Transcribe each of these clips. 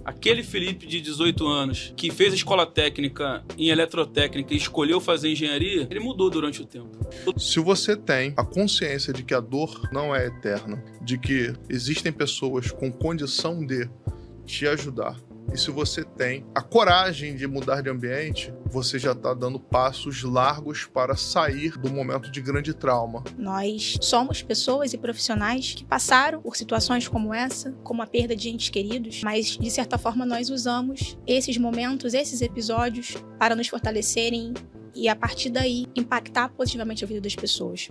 Aquele Felipe de 18 anos que fez a escola técnica em eletrotécnica e escolheu fazer engenharia, ele mudou durante o tempo. Se você tem a consciência de que a dor não é eterna, de que existem pessoas com condição de te ajudar, e se você tem a coragem de mudar de ambiente, você já está dando passos largos para sair do momento de grande trauma. Nós somos pessoas e profissionais que passaram por situações como essa, como a perda de entes queridos, mas de certa forma nós usamos esses momentos, esses episódios para nos fortalecerem e a partir daí impactar positivamente a vida das pessoas.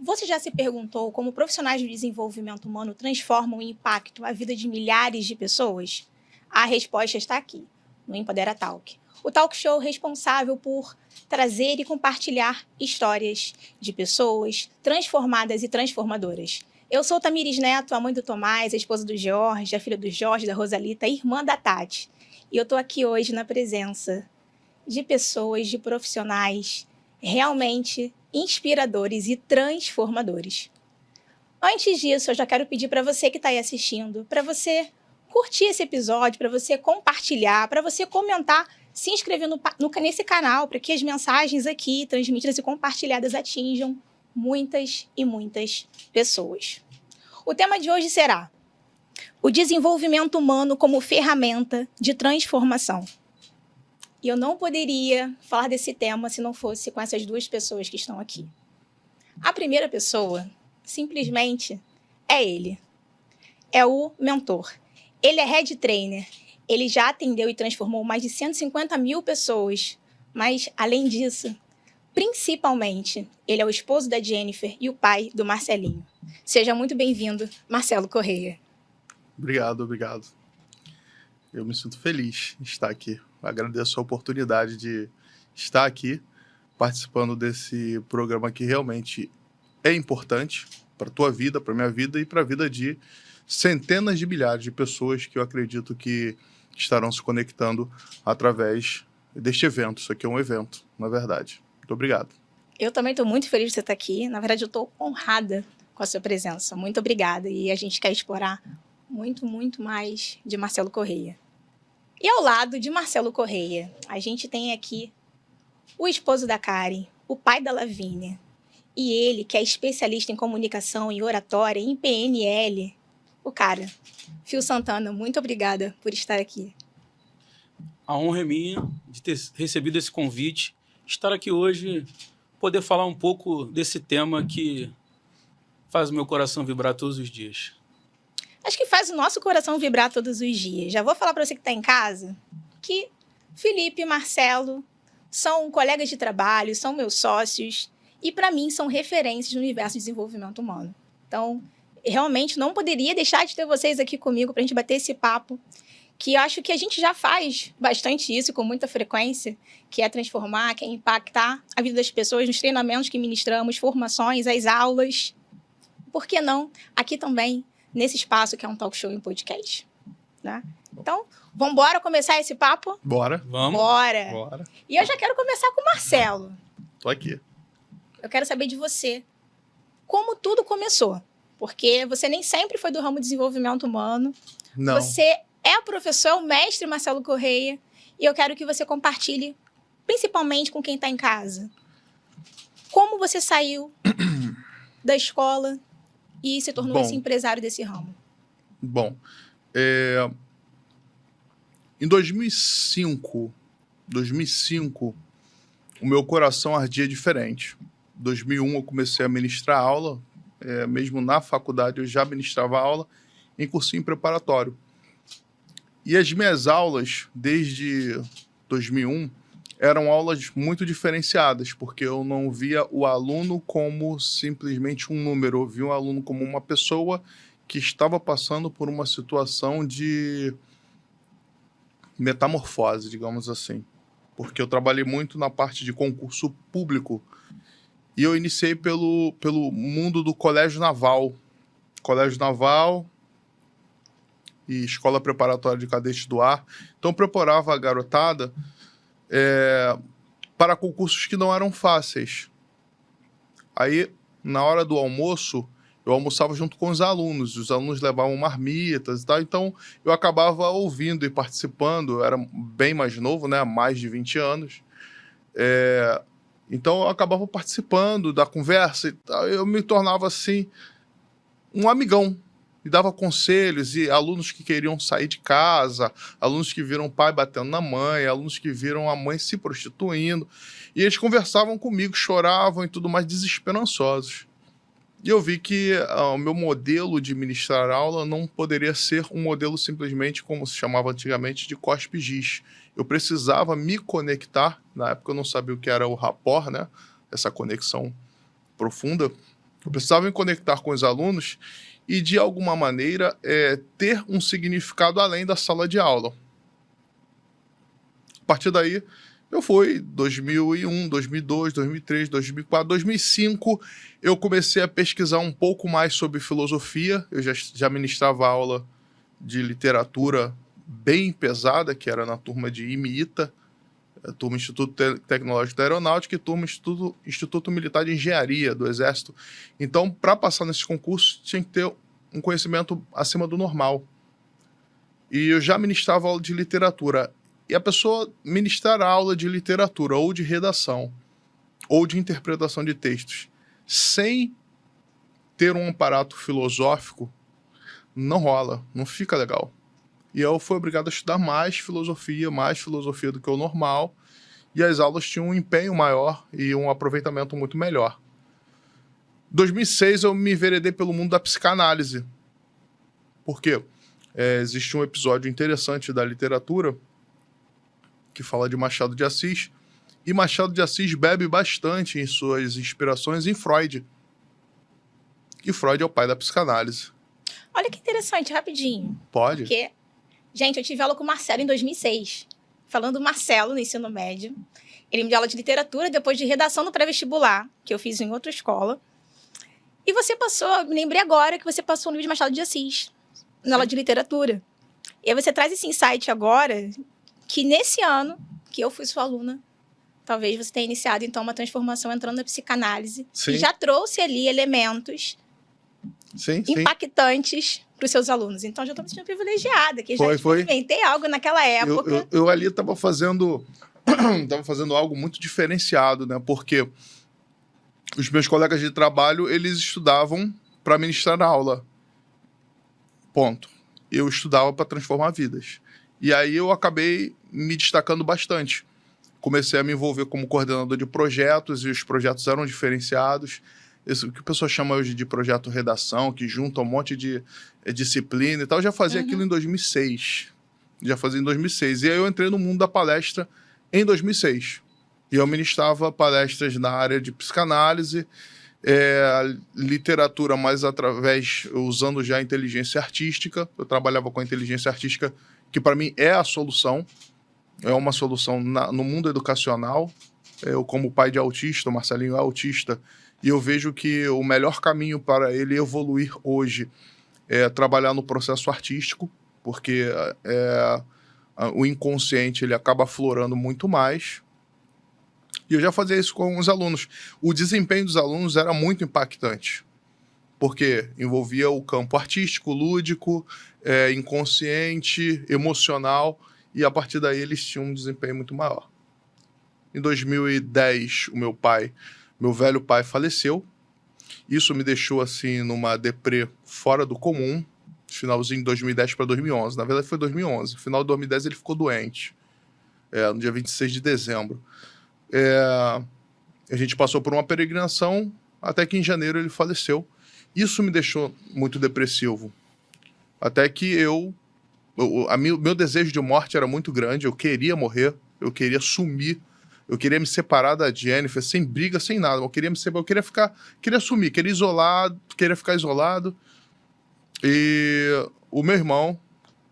Você já se perguntou como profissionais de desenvolvimento humano transformam e impactam a vida de milhares de pessoas? A resposta está aqui, no Empodera Talk. O talk show responsável por trazer e compartilhar histórias de pessoas transformadas e transformadoras. Eu sou Tamires Neto, a mãe do Tomás, a esposa do Jorge, a filha do Jorge, da Rosalita, a irmã da Tati. E eu estou aqui hoje na presença de pessoas, de profissionais realmente inspiradores e transformadores. Antes disso, eu já quero pedir para você que está aí assistindo, para você curtir esse episódio, para você compartilhar, para você comentar, se inscrever nesse canal, para que as mensagens aqui transmitidas e compartilhadas atinjam muitas e muitas pessoas. O tema de hoje será o desenvolvimento humano como ferramenta de transformação. E eu não poderia falar desse tema se não fosse com essas duas pessoas que estão aqui. A primeira pessoa, simplesmente, é ele. É o mentor. Ele é head trainer. Ele já atendeu e transformou mais de 150 mil pessoas. Mas, além disso, principalmente, ele é o esposo da Jennifer e o pai do Marcelinho. Seja muito bem-vindo, Marcelo Correia. Obrigado. Eu me sinto feliz de estar aqui. Agradeço a oportunidade de estar aqui participando desse programa que realmente é importante para a tua vida, para a minha vida e para a vida de centenas de milhares de pessoas que eu acredito que estarão se conectando através deste evento. Isso aqui é um evento, na verdade. Muito obrigado. Eu também estou muito feliz de você estar aqui. Na verdade, eu estou honrada com a sua presença. Muito obrigada. E a gente quer explorar muito, muito mais de Marcelo Correia. E ao lado de Marcelo Correia, a gente tem aqui o esposo da Karen, o pai da Lavínia, e ele, que é especialista em comunicação, em oratória, em PNL, o cara, Fio Santana. Muito obrigada por estar aqui. A honra é minha de ter recebido esse convite, estar aqui hoje, poder falar um pouco desse tema que faz o meu coração vibrar todos os dias. Acho que faz o nosso coração vibrar todos os dias. Já vou falar para você que está em casa que Felipe e Marcelo são colegas de trabalho, são meus sócios e, para mim, são referências no universo de desenvolvimento humano. Então, realmente não poderia deixar de ter vocês aqui comigo para a gente bater esse papo, que eu acho que a gente já faz bastante isso com muita frequência, que é transformar, que é impactar a vida das pessoas nos treinamentos que ministramos, formações, as aulas. Por que não? Aqui também, nesse espaço que é um talk show em podcast, né? Então, vamos embora começar esse papo? Bora. Vamos? Bora. E eu já quero começar com o Marcelo. Tô aqui. Eu quero saber de você. Como tudo começou? Porque você nem sempre foi do ramo de desenvolvimento humano. Não. Você é o professor, o mestre Marcelo Correia. E eu quero que você compartilhe, principalmente com quem está em casa. Como você saiu da escola e se tornou esse empresário desse ramo? Bom, em 2005, o meu coração ardia diferente. Em 2001 eu comecei a ministrar aula, mesmo na faculdade eu já ministrava aula em cursinho preparatório. E as minhas aulas, desde 2001, eram aulas muito diferenciadas, porque eu não via o aluno como simplesmente um número, eu via o aluno como uma pessoa que estava passando por uma situação de metamorfose, digamos assim. Porque eu trabalhei muito na parte de concurso público e eu iniciei pelo mundo do colégio naval. Colégio naval e escola preparatória de cadetes do ar. Então eu preparava a garotada para concursos que não eram fáceis. Aí, na hora do almoço, eu almoçava junto com os alunos levavam marmitas e tal, então eu acabava ouvindo e participando, eu era bem mais novo, né, mais de 20 anos, então eu acabava participando da conversa e tal, eu me tornava assim, um amigão, e dava conselhos, e alunos que queriam sair de casa, alunos que viram o pai batendo na mãe, alunos que viram a mãe se prostituindo, e eles conversavam comigo, choravam e tudo mais, desesperançosos. E eu vi que o meu modelo de ministrar aula não poderia ser um modelo simplesmente, como se chamava antigamente, de cospe-giz. Eu precisava me conectar, na época eu não sabia o que era o rapport, né? Essa conexão profunda. Eu precisava me conectar com os alunos e, de alguma maneira, ter um significado além da sala de aula. A partir daí, eu fui 2001, 2002, 2003, 2004, 2005, eu comecei a pesquisar um pouco mais sobre filosofia. Eu já ministrava aula de literatura bem pesada, que era na turma de IMITA, a turma Instituto Tecnológico da Aeronáutica e turma Instituto Militar de Engenharia do Exército. Então, para passar nesse concurso, tinha que ter um conhecimento acima do normal. E eu já ministrava aula de literatura. E a pessoa ministrar aula de literatura, ou de redação, ou de interpretação de textos, sem ter um aparato filosófico, não rola, não fica legal. E eu fui obrigado a estudar mais filosofia do que o normal, e as aulas tinham um empenho maior e um aproveitamento muito melhor. Em 2006 eu me enveredei pelo mundo da psicanálise. Por quê? Existe um episódio interessante da literatura que fala de Machado de Assis, e Machado de Assis bebe bastante em suas inspirações em Freud. E Freud é o pai da psicanálise. Olha que interessante, rapidinho. Pode? Porque, gente, eu tive aula com o Marcelo em 2006. Falando do Marcelo no ensino médio. Ele me deu aula de literatura, depois de redação no pré-vestibular, que eu fiz em outra escola. E você passou, me lembrei agora que você passou um livro de Machado de Assis, na aula de literatura. E aí você traz esse insight agora, que nesse ano que eu fui sua aluna, talvez você tenha iniciado, então, uma transformação entrando na psicanálise, Sim. que já trouxe ali elementos impactantes para os seus alunos. Então, já estou me sentindo privilegiada, que já experimentei algo naquela época. Eu ali estava fazendo algo muito diferenciado, né? Porque os meus colegas de trabalho, eles estudavam para ministrar aula. Ponto. Eu estudava para transformar vidas. E aí eu acabei me destacando bastante. Comecei a me envolver como coordenador de projetos, e os projetos eram diferenciados. Isso que o pessoal chama hoje de projeto redação, que junta um monte de disciplina e tal. Eu já fazia aquilo em 2006. Já fazia em 2006. E aí eu entrei no mundo da palestra em 2006. E eu ministrava palestras na área de psicanálise, literatura, mas usando já a inteligência artística. Eu trabalhava com a inteligência artística, que para mim é a solução. É uma solução no mundo educacional. Eu, como pai de autista, o Marcelinho é autista, e eu vejo que o melhor caminho para ele evoluir hoje é trabalhar no processo artístico, porque o inconsciente ele acaba aflorando muito mais. E eu já fazia isso com os alunos. O desempenho dos alunos era muito impactante, porque envolvia o campo artístico, lúdico, inconsciente, emocional, e a partir daí eles tinham um desempenho muito maior. Em 2010, meu velho pai faleceu. Isso me deixou assim numa deprê fora do comum, finalzinho de 2010 para 2011. Na verdade foi 2011. No final de 2010 ele ficou doente, no dia 26 de dezembro. A gente passou por uma peregrinação até que em janeiro ele faleceu. Isso me deixou muito depressivo. Até que meu desejo de morte era muito grande, eu queria morrer, eu queria sumir, eu queria me separar da Jennifer, sem briga, sem nada. Eu queria sumir, queria ficar isolado. E o meu irmão,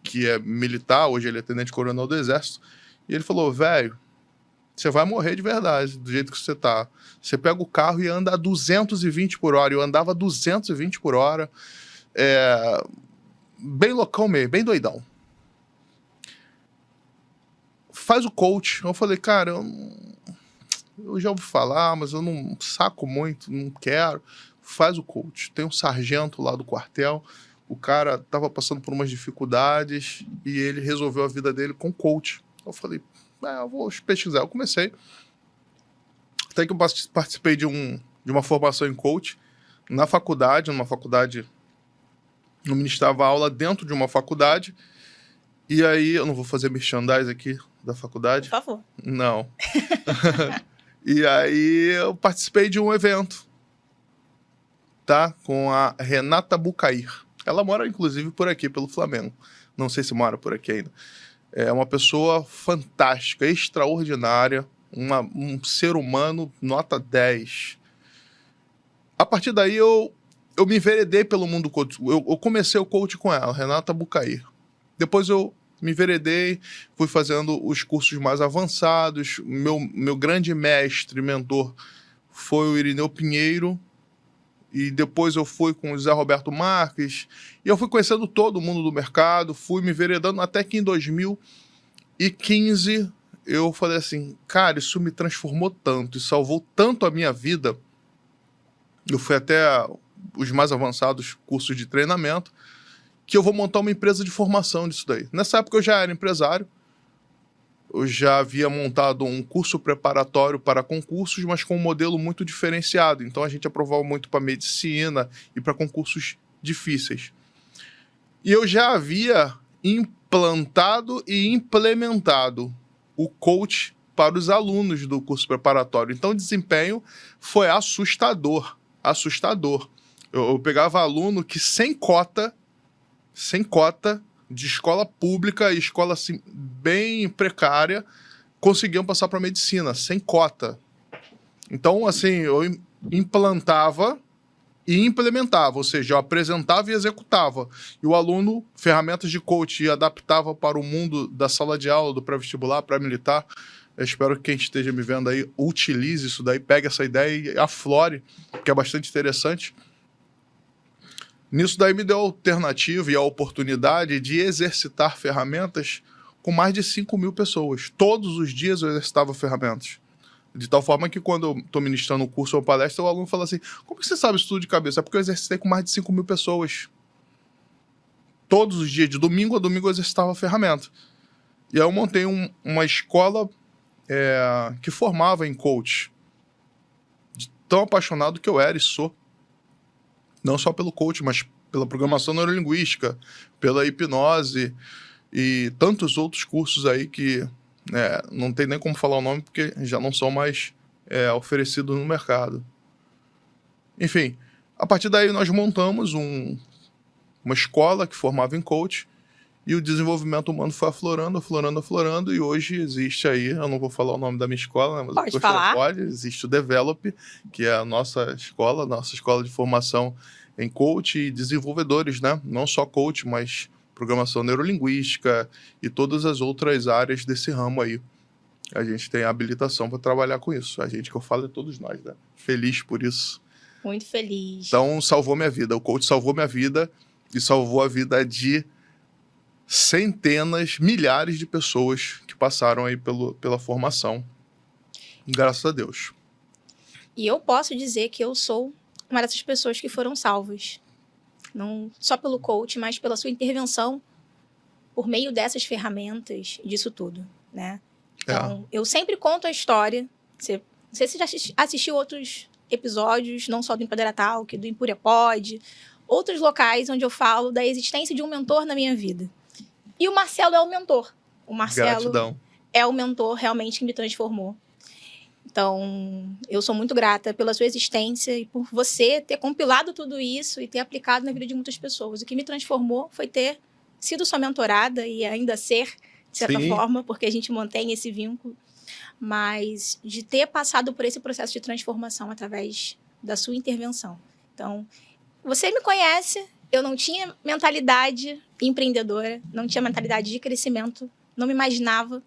que é militar, hoje ele é tenente-coronel do Exército, e ele falou: velho, você vai morrer de verdade, do jeito que você tá. Você pega o carro e anda a 220 por hora. Eu andava a 220 por hora. Bem loucão mesmo, bem doidão. Faz o coach. Eu falei, cara, eu já ouvi falar, mas eu não saco muito, não quero. Faz o coach. Tem um sargento lá do quartel, o cara estava passando por umas dificuldades e ele resolveu a vida dele com coach. Eu falei, eu vou pesquisar. Eu comecei. Até que eu participei de uma formação em coach na faculdade, numa faculdade, eu ministrava aula dentro de uma faculdade, e aí, eu não vou fazer merchandise aqui da faculdade. Por favor. Não. E aí, eu participei de um evento, tá? Com a Renata Bucair. Ela mora, inclusive, por aqui, pelo Flamengo. Não sei se mora por aqui ainda. É uma pessoa fantástica, extraordinária, um ser humano nota 10. A partir daí, eu me enveredei pelo mundo coach. Eu comecei o coach com ela, Renata Bucair. Depois eu me enveredei, fui fazendo os cursos mais avançados. Meu grande mestre, mentor, foi o Irineu Pinheiro. E depois eu fui com o Zé Roberto Marques. E eu fui conhecendo todo mundo do mercado, fui me enveredando até que em 2015 eu falei assim, cara, isso me transformou tanto e salvou tanto a minha vida. Eu fui até os mais avançados cursos de treinamento, que eu vou montar uma empresa de formação disso daí. Nessa época eu já era empresário, eu já havia montado um curso preparatório para concursos, mas com um modelo muito diferenciado. Então a gente aprovava muito para medicina e para concursos difíceis. E eu já havia implantado e implementado o coach para os alunos do curso preparatório. Então o desempenho foi assustador. Eu pegava aluno que sem cota de escola pública e escola assim, bem precária, conseguiam passar para medicina, sem cota. Então, assim, eu implantava e implementava, ou seja, eu apresentava e executava. E o aluno, ferramentas de coach, e adaptava para o mundo da sala de aula, do pré-vestibular, pré-militar. Eu espero que quem esteja me vendo aí utilize isso daí, pegue essa ideia e aflore, porque é bastante interessante. Nisso daí me deu a alternativa e a oportunidade de exercitar ferramentas com mais de 5.000 pessoas. Todos os dias eu exercitava ferramentas. De tal forma que quando eu estou ministrando um curso ou palestra, o aluno fala assim, como que você sabe isso tudo de cabeça? É porque eu exercitei com mais de 5.000 pessoas. Todos os dias, de domingo a domingo, eu exercitava a ferramenta. E aí eu montei uma escola que formava em coach. De tão apaixonado que eu era e sou. Não só pelo coach, mas pela programação neurolinguística, pela hipnose e tantos outros cursos aí que não tem nem como falar o nome porque já não são mais oferecidos no mercado. Enfim, a partir daí nós montamos uma escola que formava em coach e o desenvolvimento humano foi aflorando e hoje existe aí, eu não vou falar o nome da minha escola, né, mas Pode falar. pode, existe o Develop, que é a nossa escola de formação em coach e desenvolvedores, né? Não só coach, mas programação neurolinguística e todas as outras áreas desse ramo aí. A gente tem habilitação para trabalhar com isso. A gente que eu falo é todos nós, né? Feliz por isso. Muito feliz. Então, salvou minha vida. O coach salvou minha vida e salvou a vida de centenas, milhares de pessoas que passaram aí pela formação. Graças a Deus. E eu posso dizer que eu sou uma dessas pessoas que foram salvas. Não só pelo coach, mas pela sua intervenção por meio dessas ferramentas, disso tudo, né? Então, eu sempre conto a história. Não sei se você já assistiu outros episódios, não só do Empodera Talk, do Empúria Pod, outros locais onde eu falo da existência de um mentor na minha vida. E o Marcelo é o mentor. O Marcelo Gratidão. é o mentor realmente que me transformou. Então, eu sou muito grata pela sua existência e por você ter compilado tudo isso e ter aplicado na vida de muitas pessoas. O que me transformou foi ter sido sua mentorada e ainda ser, de certa forma, porque a gente mantém esse vínculo, mas de ter passado por esse processo de transformação através da sua intervenção. Então, você me conhece, eu não tinha mentalidade empreendedora, não tinha mentalidade de crescimento, não me imaginava,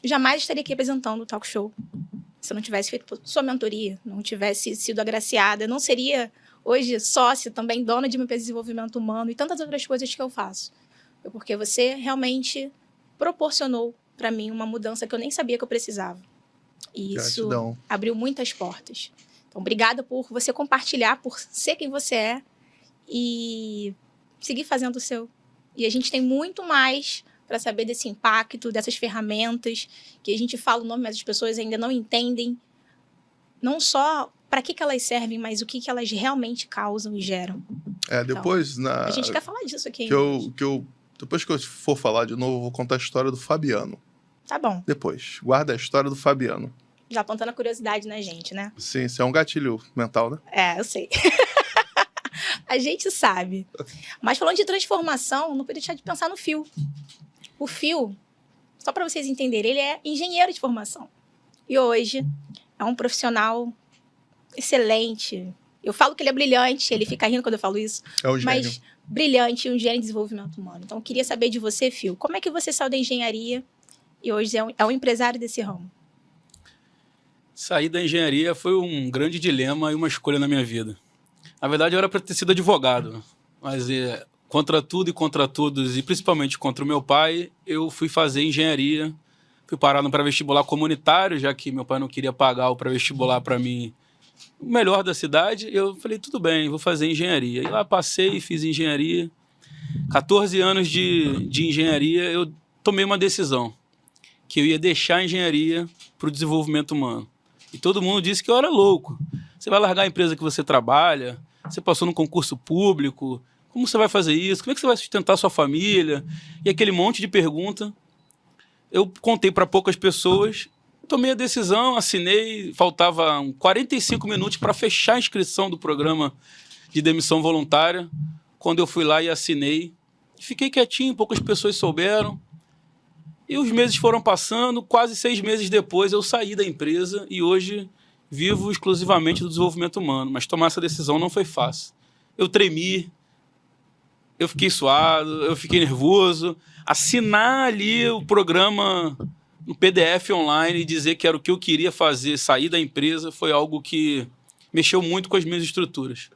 jamais estaria aqui apresentando o Talk Show. Se eu não tivesse feito sua mentoria, não tivesse sido agraciada, eu não seria hoje sócia, também dona de uma empresa de desenvolvimento humano e tantas outras coisas que eu faço. Foi porque você realmente proporcionou para mim uma mudança que eu nem sabia que eu precisava. E isso Gratidão. abriu muitas portas. Então, obrigada por você compartilhar, por ser quem você é e seguir fazendo o seu. E a gente tem muito mais para saber desse impacto, dessas ferramentas, que a gente fala o nome, mas as pessoas ainda não entendem, não só para que elas servem, mas o que elas realmente causam e geram. Depois, A gente quer falar disso aqui. depois que eu for falar de novo, eu vou contar a história do Fabiano. Tá bom. Depois, guarda a história do Fabiano. Já apontando a curiosidade na gente, né? Sim, isso é um gatilho mental, né? Eu sei. A gente sabe. Mas falando de transformação, não podia deixar de pensar no Phil. O Phil, só para vocês entenderem, ele é engenheiro de formação. E hoje é um profissional excelente. Eu falo que ele é brilhante, ele fica rindo quando eu falo isso. É um gênio. Mas brilhante, um gênio de desenvolvimento humano. Então, eu queria saber de você, Phil, como é que você saiu da engenharia e hoje é um empresário desse ramo? Sair da engenharia foi um grande dilema e uma escolha na minha vida. Na verdade, eu era para ter sido advogado, mas contra tudo e contra todos, e principalmente contra o meu pai, eu fui fazer engenharia. Fui parar no pré-vestibular comunitário, já que meu pai não queria pagar o pré-vestibular para mim, o melhor da cidade. Eu falei, tudo bem, vou fazer engenharia. E lá passei e fiz engenharia. 14 anos de engenharia, eu tomei uma decisão, que eu ia deixar a engenharia para o desenvolvimento humano. E todo mundo disse que eu era louco. Você vai largar a empresa que você trabalha, você passou num concurso público, como você vai fazer isso? Como é que você vai sustentar a sua família? E aquele monte de pergunta. Eu contei para poucas pessoas, tomei a decisão, assinei, faltavam 45 minutos para fechar a inscrição do programa de demissão voluntária. Quando eu fui lá e assinei, fiquei quietinho, poucas pessoas souberam. E os meses foram passando, quase 6 meses depois eu saí da empresa e hoje vivo exclusivamente do desenvolvimento humano. Mas tomar essa decisão não foi fácil. Eu tremi, eu fiquei suado, eu fiquei nervoso. Assinar ali o programa no PDF online e dizer que era o que eu queria fazer, sair da empresa, foi algo que mexeu muito com as minhas estruturas.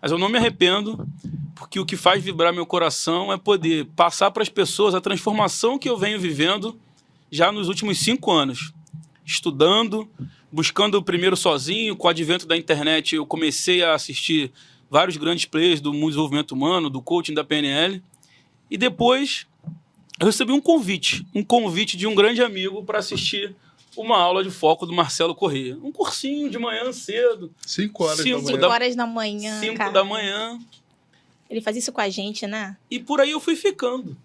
Mas eu não me arrependo, porque o que faz vibrar meu coração é poder passar para as pessoas a transformação que eu venho vivendo já nos últimos 5 anos. Estudando, buscando primeiro sozinho, com o advento da internet eu comecei a assistir vários grandes players do mundo do desenvolvimento humano, do coaching, da PNL, e depois eu recebi um convite de um grande amigo para assistir uma aula de foco do Marcelo Corrêa. Um cursinho de manhã cedo. 5 horas da manhã. 5 horas da manhã, 5 da manhã. Ele faz isso com a gente, né? E por aí eu fui ficando.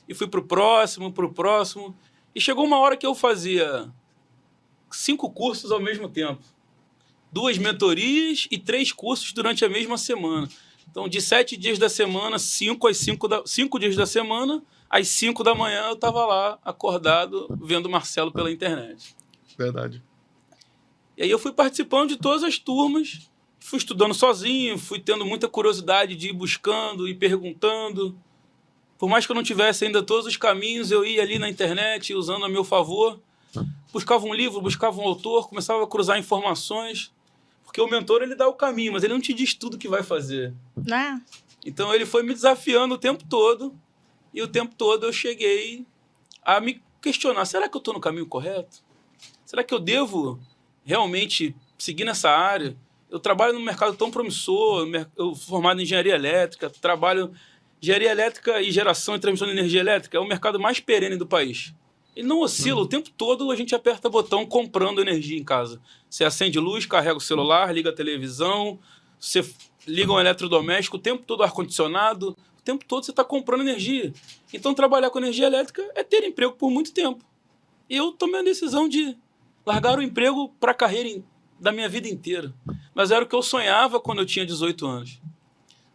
E fui pro próximo. E chegou uma hora que eu fazia 5 cursos ao mesmo tempo. 2 mentorias e 3 cursos durante a mesma semana. Então, de 7 dias da semana, 5 dias da semana, às 5 da manhã eu estava lá, acordado, vendo o Marcelo pela internet. Verdade. E aí eu fui participando de todas as turmas, fui estudando sozinho, fui tendo muita curiosidade de ir buscando e perguntando. Por mais que eu não tivesse ainda todos os caminhos, eu ia ali na internet, usando a meu favor, buscava um livro, buscava um autor, começava a cruzar informações, porque o mentor ele dá o caminho, mas ele não te diz tudo o que vai fazer. Né? Então ele foi me desafiando o tempo todo, e o tempo todo eu cheguei a me questionar, será que eu estou no caminho correto? Será que eu devo realmente seguir nessa área? Eu trabalho num mercado tão promissor, eu sou formado em engenharia elétrica, trabalho engenharia elétrica e geração e transmissão de energia elétrica, é o mercado mais perene do país. Ele não oscila, o tempo todo a gente aperta botão comprando energia em casa. Você acende luz, carrega o celular, liga a televisão, você liga um eletrodoméstico, o tempo todo ar-condicionado, o tempo todo você está comprando energia. Então trabalhar com energia elétrica é ter emprego por muito tempo. E eu tomei a decisão de largar o emprego para a carreira da minha vida inteira. Mas era o que eu sonhava quando eu tinha 18 anos.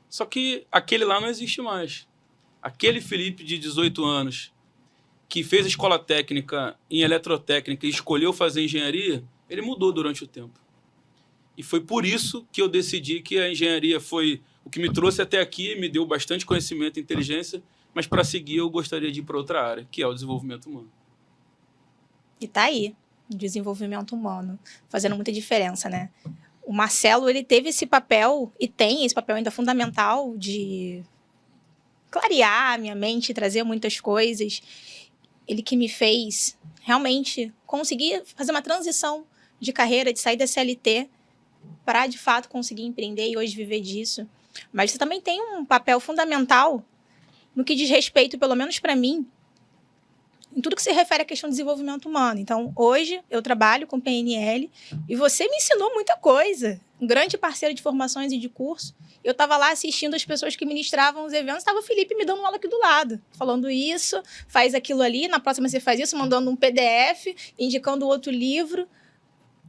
Só que aquele lá não existe mais. Aquele Felipe de 18 anos que fez a escola técnica em eletrotécnica e escolheu fazer engenharia, ele mudou durante o tempo. E foi por isso que eu decidi que a engenharia foi o que me trouxe até aqui, me deu bastante conhecimento e inteligência, mas para seguir eu gostaria de ir para outra área, que é o desenvolvimento humano. E tá aí, desenvolvimento humano, fazendo muita diferença, né? O Marcelo, ele teve esse papel, e tem esse papel ainda fundamental de clarear a minha mente, trazer muitas coisas. ele que me fez realmente conseguir fazer uma transição de carreira, de sair da CLT para, de fato, conseguir empreender e hoje viver disso. Mas você também tem um papel fundamental no que diz respeito, pelo menos para mim, em tudo que se refere à questão do desenvolvimento humano. Então, hoje, eu trabalho com PNL e você me ensinou muita coisa. Um grande parceiro de formações e de curso. Eu estava lá assistindo as pessoas que ministravam os eventos, estava o Felipe me dando aula aqui do lado, falando isso, faz aquilo ali, na próxima você faz isso, mandando um PDF, indicando outro livro.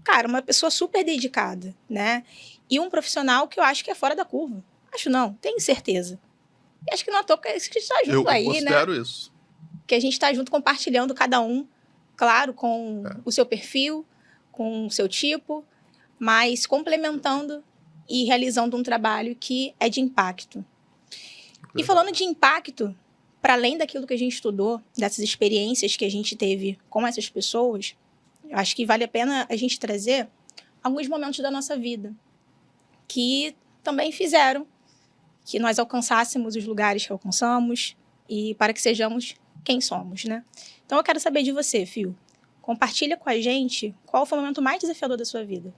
Cara, uma pessoa super dedicada, né? E um profissional que eu acho que é fora da curva. Acho não, tenho certeza. E acho que não é à toa que a gente está junto aí, né? Eu considero isso. Que a gente está junto compartilhando cada um, claro, com o seu perfil, com o seu tipo, mas complementando e realizando um trabalho que é de impacto. E falando de impacto, para além daquilo que a gente estudou, dessas experiências que a gente teve com essas pessoas, eu acho que vale a pena a gente trazer alguns momentos da nossa vida que também fizeram que nós alcançássemos os lugares que alcançamos e para que sejamos quem somos, né? Então, eu quero saber de você, Fio. Compartilha com a gente qual foi o momento mais desafiador da sua vida.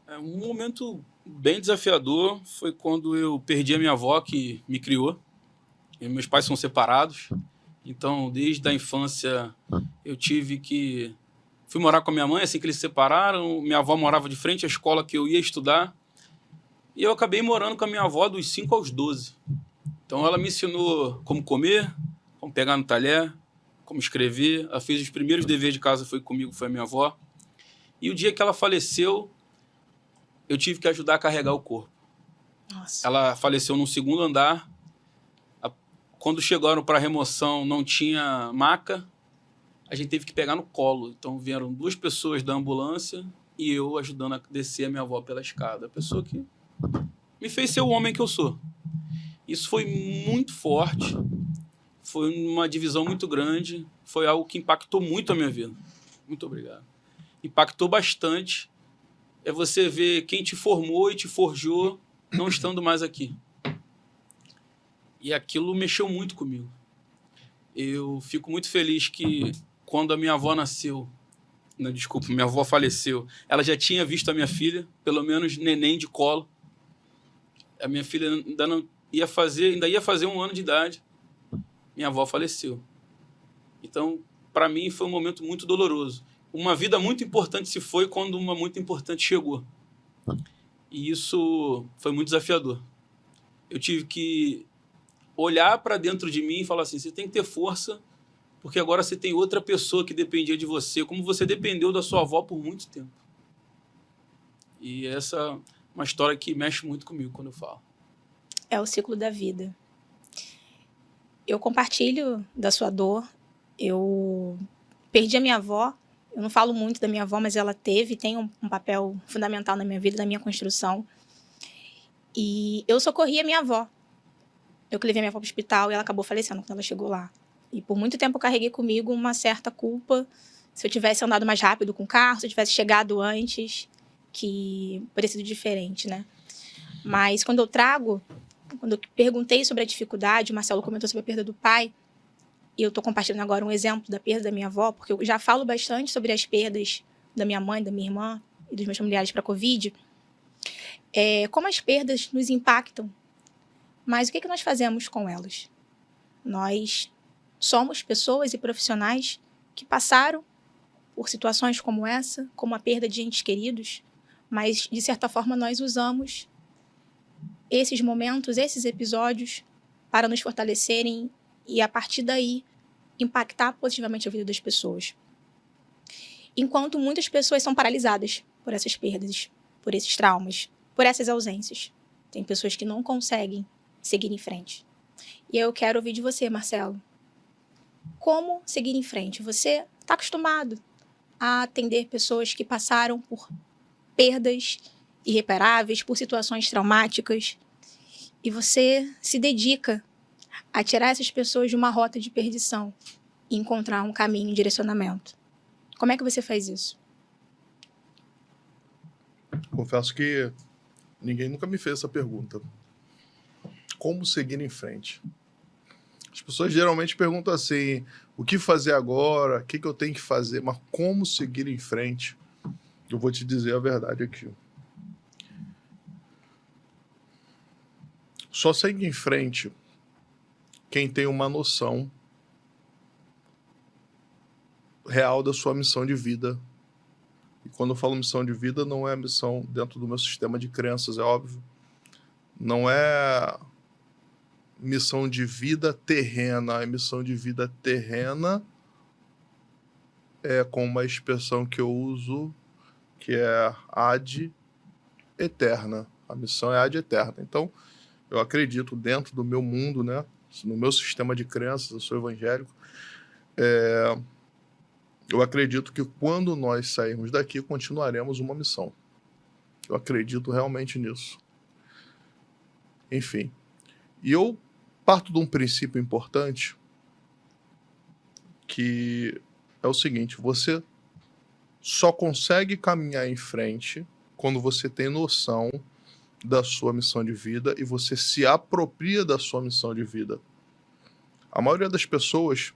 Um momento bem desafiador foi quando eu perdi a minha avó, que me criou. E meus pais são separados. Então, desde a infância, eu fui morar com a minha mãe, assim que eles se separaram. Minha avó morava de frente à escola que eu ia estudar. E eu acabei morando com a minha avó dos 5 aos 12. Então, ela me ensinou como comer, como pegar no talher, como escrever. Ela fez os primeiros deveres de casa, foi comigo, foi a minha avó. E o dia que ela faleceu, eu tive que ajudar a carregar o corpo. Nossa. Ela faleceu no 2º andar. Quando chegaram para a remoção, não tinha maca. A gente teve que pegar no colo. Então, vieram 2 pessoas da ambulância e eu ajudando a descer a minha avó pela escada. A pessoa que me fez ser o homem que eu sou. Isso foi muito forte, foi uma divisão muito grande, foi algo que impactou muito a minha vida. Muito obrigado. Impactou bastante. É você ver quem te formou e te forjou não estando mais aqui. E aquilo mexeu muito comigo. Eu fico muito feliz que quando a minha avó nasceu, não, desculpa, minha avó faleceu, ela já tinha visto a minha filha, pelo menos neném de colo. A minha filha ainda ia fazer 1 ano de idade. Minha avó faleceu. Então, para mim, foi um momento muito doloroso. Uma vida muito importante se foi quando uma muito importante chegou. E isso foi muito desafiador. Eu tive que olhar para dentro de mim e falar assim, você tem que ter força, porque agora você tem outra pessoa que dependia de você, como você dependeu da sua avó por muito tempo. E essa é uma história que mexe muito comigo quando eu falo. É o ciclo da vida. Eu compartilho da sua dor. Eu perdi a minha avó. Eu não falo muito da minha avó, mas ela tem um papel fundamental na minha vida, na minha construção. E eu socorri a minha avó. Eu que levei a minha avó para o hospital e ela acabou falecendo quando ela chegou lá. E por muito tempo eu carreguei comigo uma certa culpa. Se eu tivesse andado mais rápido com o carro, se eu tivesse chegado antes, que teria sido diferente, né? Mas quando eu perguntei sobre a dificuldade, o Marcelo comentou sobre a perda do pai, e eu estou compartilhando agora um exemplo da perda da minha avó, porque eu já falo bastante sobre as perdas da minha mãe, da minha irmã e dos meus familiares para a Covid, como as perdas nos impactam, mas o que nós fazemos com elas? Nós somos pessoas e profissionais que passaram por situações como essa, como a perda de entes queridos, mas, de certa forma, nós usamos esses momentos, esses episódios, para nos fortalecerem e, a partir daí, impactar positivamente a vida das pessoas. Enquanto muitas pessoas são paralisadas por essas perdas, por esses traumas, por essas ausências. Tem pessoas que não conseguem seguir em frente. E eu quero ouvir de você, Marcelo. Como seguir em frente? Você está acostumado a atender pessoas que passaram por perdas irreparáveis, por situações traumáticas, e você se dedica a tirar essas pessoas de uma rota de perdição e encontrar um caminho, um direcionamento. Como é que você faz isso? Confesso que ninguém nunca me fez essa pergunta. Como seguir em frente? As pessoas geralmente perguntam assim, o que fazer agora? O que eu tenho que fazer? Mas como seguir em frente? Eu vou te dizer a verdade aqui. Só segue em frente quem tem uma noção real da sua missão de vida. E quando eu falo missão de vida, não é missão dentro do meu sistema de crenças, é óbvio. Não é missão de vida terrena. A missão de vida terrena é com uma expressão que eu uso, que é ad eterna. A missão é ad eterna. Então, eu acredito dentro do meu mundo, né? No meu sistema de crenças, eu sou evangélico, eu acredito que quando nós sairmos daqui, continuaremos uma missão. Eu acredito realmente nisso. Enfim. E eu parto de um princípio importante, que é o seguinte, você só consegue caminhar em frente quando você tem noção da sua missão de vida e você se apropria da sua missão de vida. A maioria das pessoas,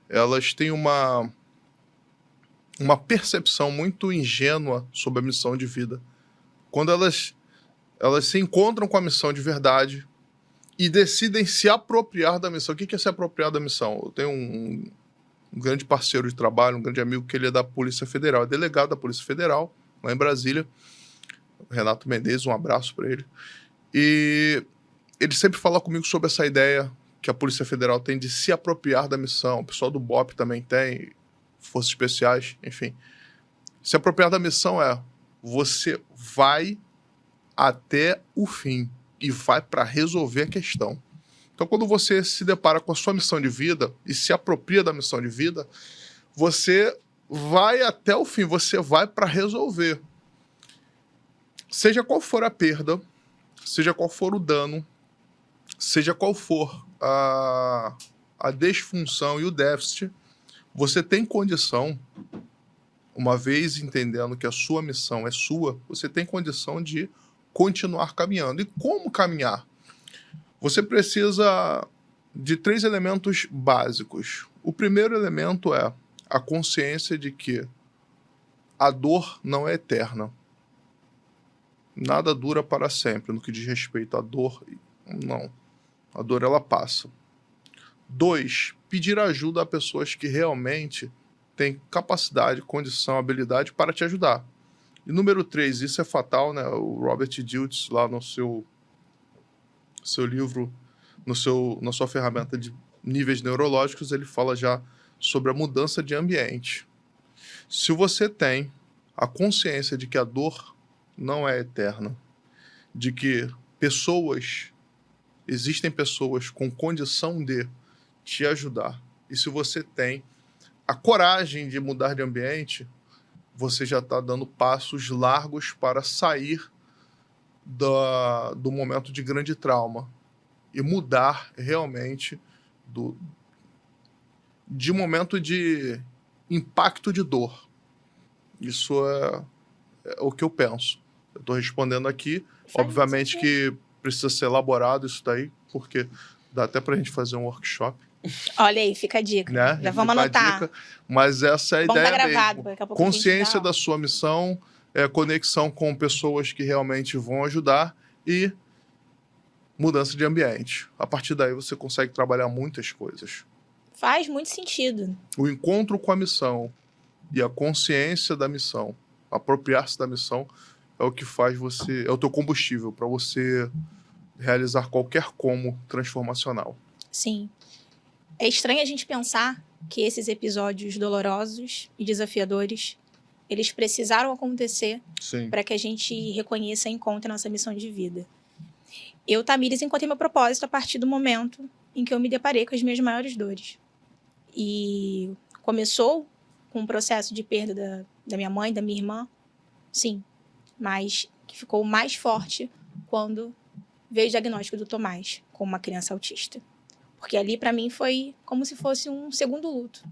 elas têm uma percepção muito ingênua sobre a missão de vida. Quando elas se encontram com a missão de verdade e decidem se apropriar da missão. O que é se apropriar da missão? Eu tenho um grande parceiro de trabalho, um grande amigo, que ele é da Polícia Federal, é delegado da Polícia Federal, lá em Brasília, Renato Mendes, um abraço para ele. E ele sempre fala comigo sobre essa ideia que a Polícia Federal tem de se apropriar da missão. O pessoal do BOP também tem, Forças Especiais, enfim. Se apropriar da missão é você vai até o fim e vai para resolver a questão. Então, quando você se depara com a sua missão de vida e se apropria da missão de vida, você vai até o fim, você vai para resolver. Seja qual for a perda, seja qual for o dano, seja qual for a disfunção e o déficit, você tem condição, uma vez entendendo que a sua missão é sua, você tem condição de continuar caminhando. E como caminhar? Você precisa de 3 elementos básicos. O primeiro elemento é a consciência de que a dor não é eterna. Nada dura para sempre no que diz respeito à dor. Não. A dor, ela passa. 2, pedir ajuda a pessoas que realmente têm capacidade, condição, habilidade para te ajudar. E número 3, isso é fatal, né? O Robert Dilts, lá no seu livro, na sua ferramenta de níveis neurológicos, ele fala já sobre a mudança de ambiente. Se você tem a consciência de que a dor não é eterna, de que existem pessoas com condição de te ajudar, e se você tem a coragem de mudar de ambiente, você já está dando passos largos para sair do momento de grande trauma e mudar realmente de momento de impacto de dor. Isso é o que eu penso. Eu estou respondendo aqui. Obviamente que precisa ser elaborado isso daí, porque dá até para a gente fazer um workshop. Olha aí, fica a dica. Né? Já vamos anotar. Dica, mas essa é a ideia gravado, mesmo. daqui a pouco Consciência da sua missão, conexão com pessoas que realmente vão ajudar e mudança de ambiente. A partir daí você consegue trabalhar muitas coisas. Faz muito sentido. O encontro com a missão e a consciência da missão, apropriar-se da missão, é o que faz você, é o teu combustível para você realizar qualquer como transformacional. Sim. É estranho a gente pensar que esses episódios dolorosos e desafiadores, eles precisaram acontecer para que a gente reconheça e encontre a nossa missão de vida. Eu, Tamires, encontrei meu propósito a partir do momento em que eu me deparei com as minhas maiores dores. E começou com um processo de perda da minha mãe, da minha irmã, sim, mas que ficou mais forte quando veio o diagnóstico do Tomás como uma criança autista. Porque ali, para mim, foi como se fosse um segundo luto.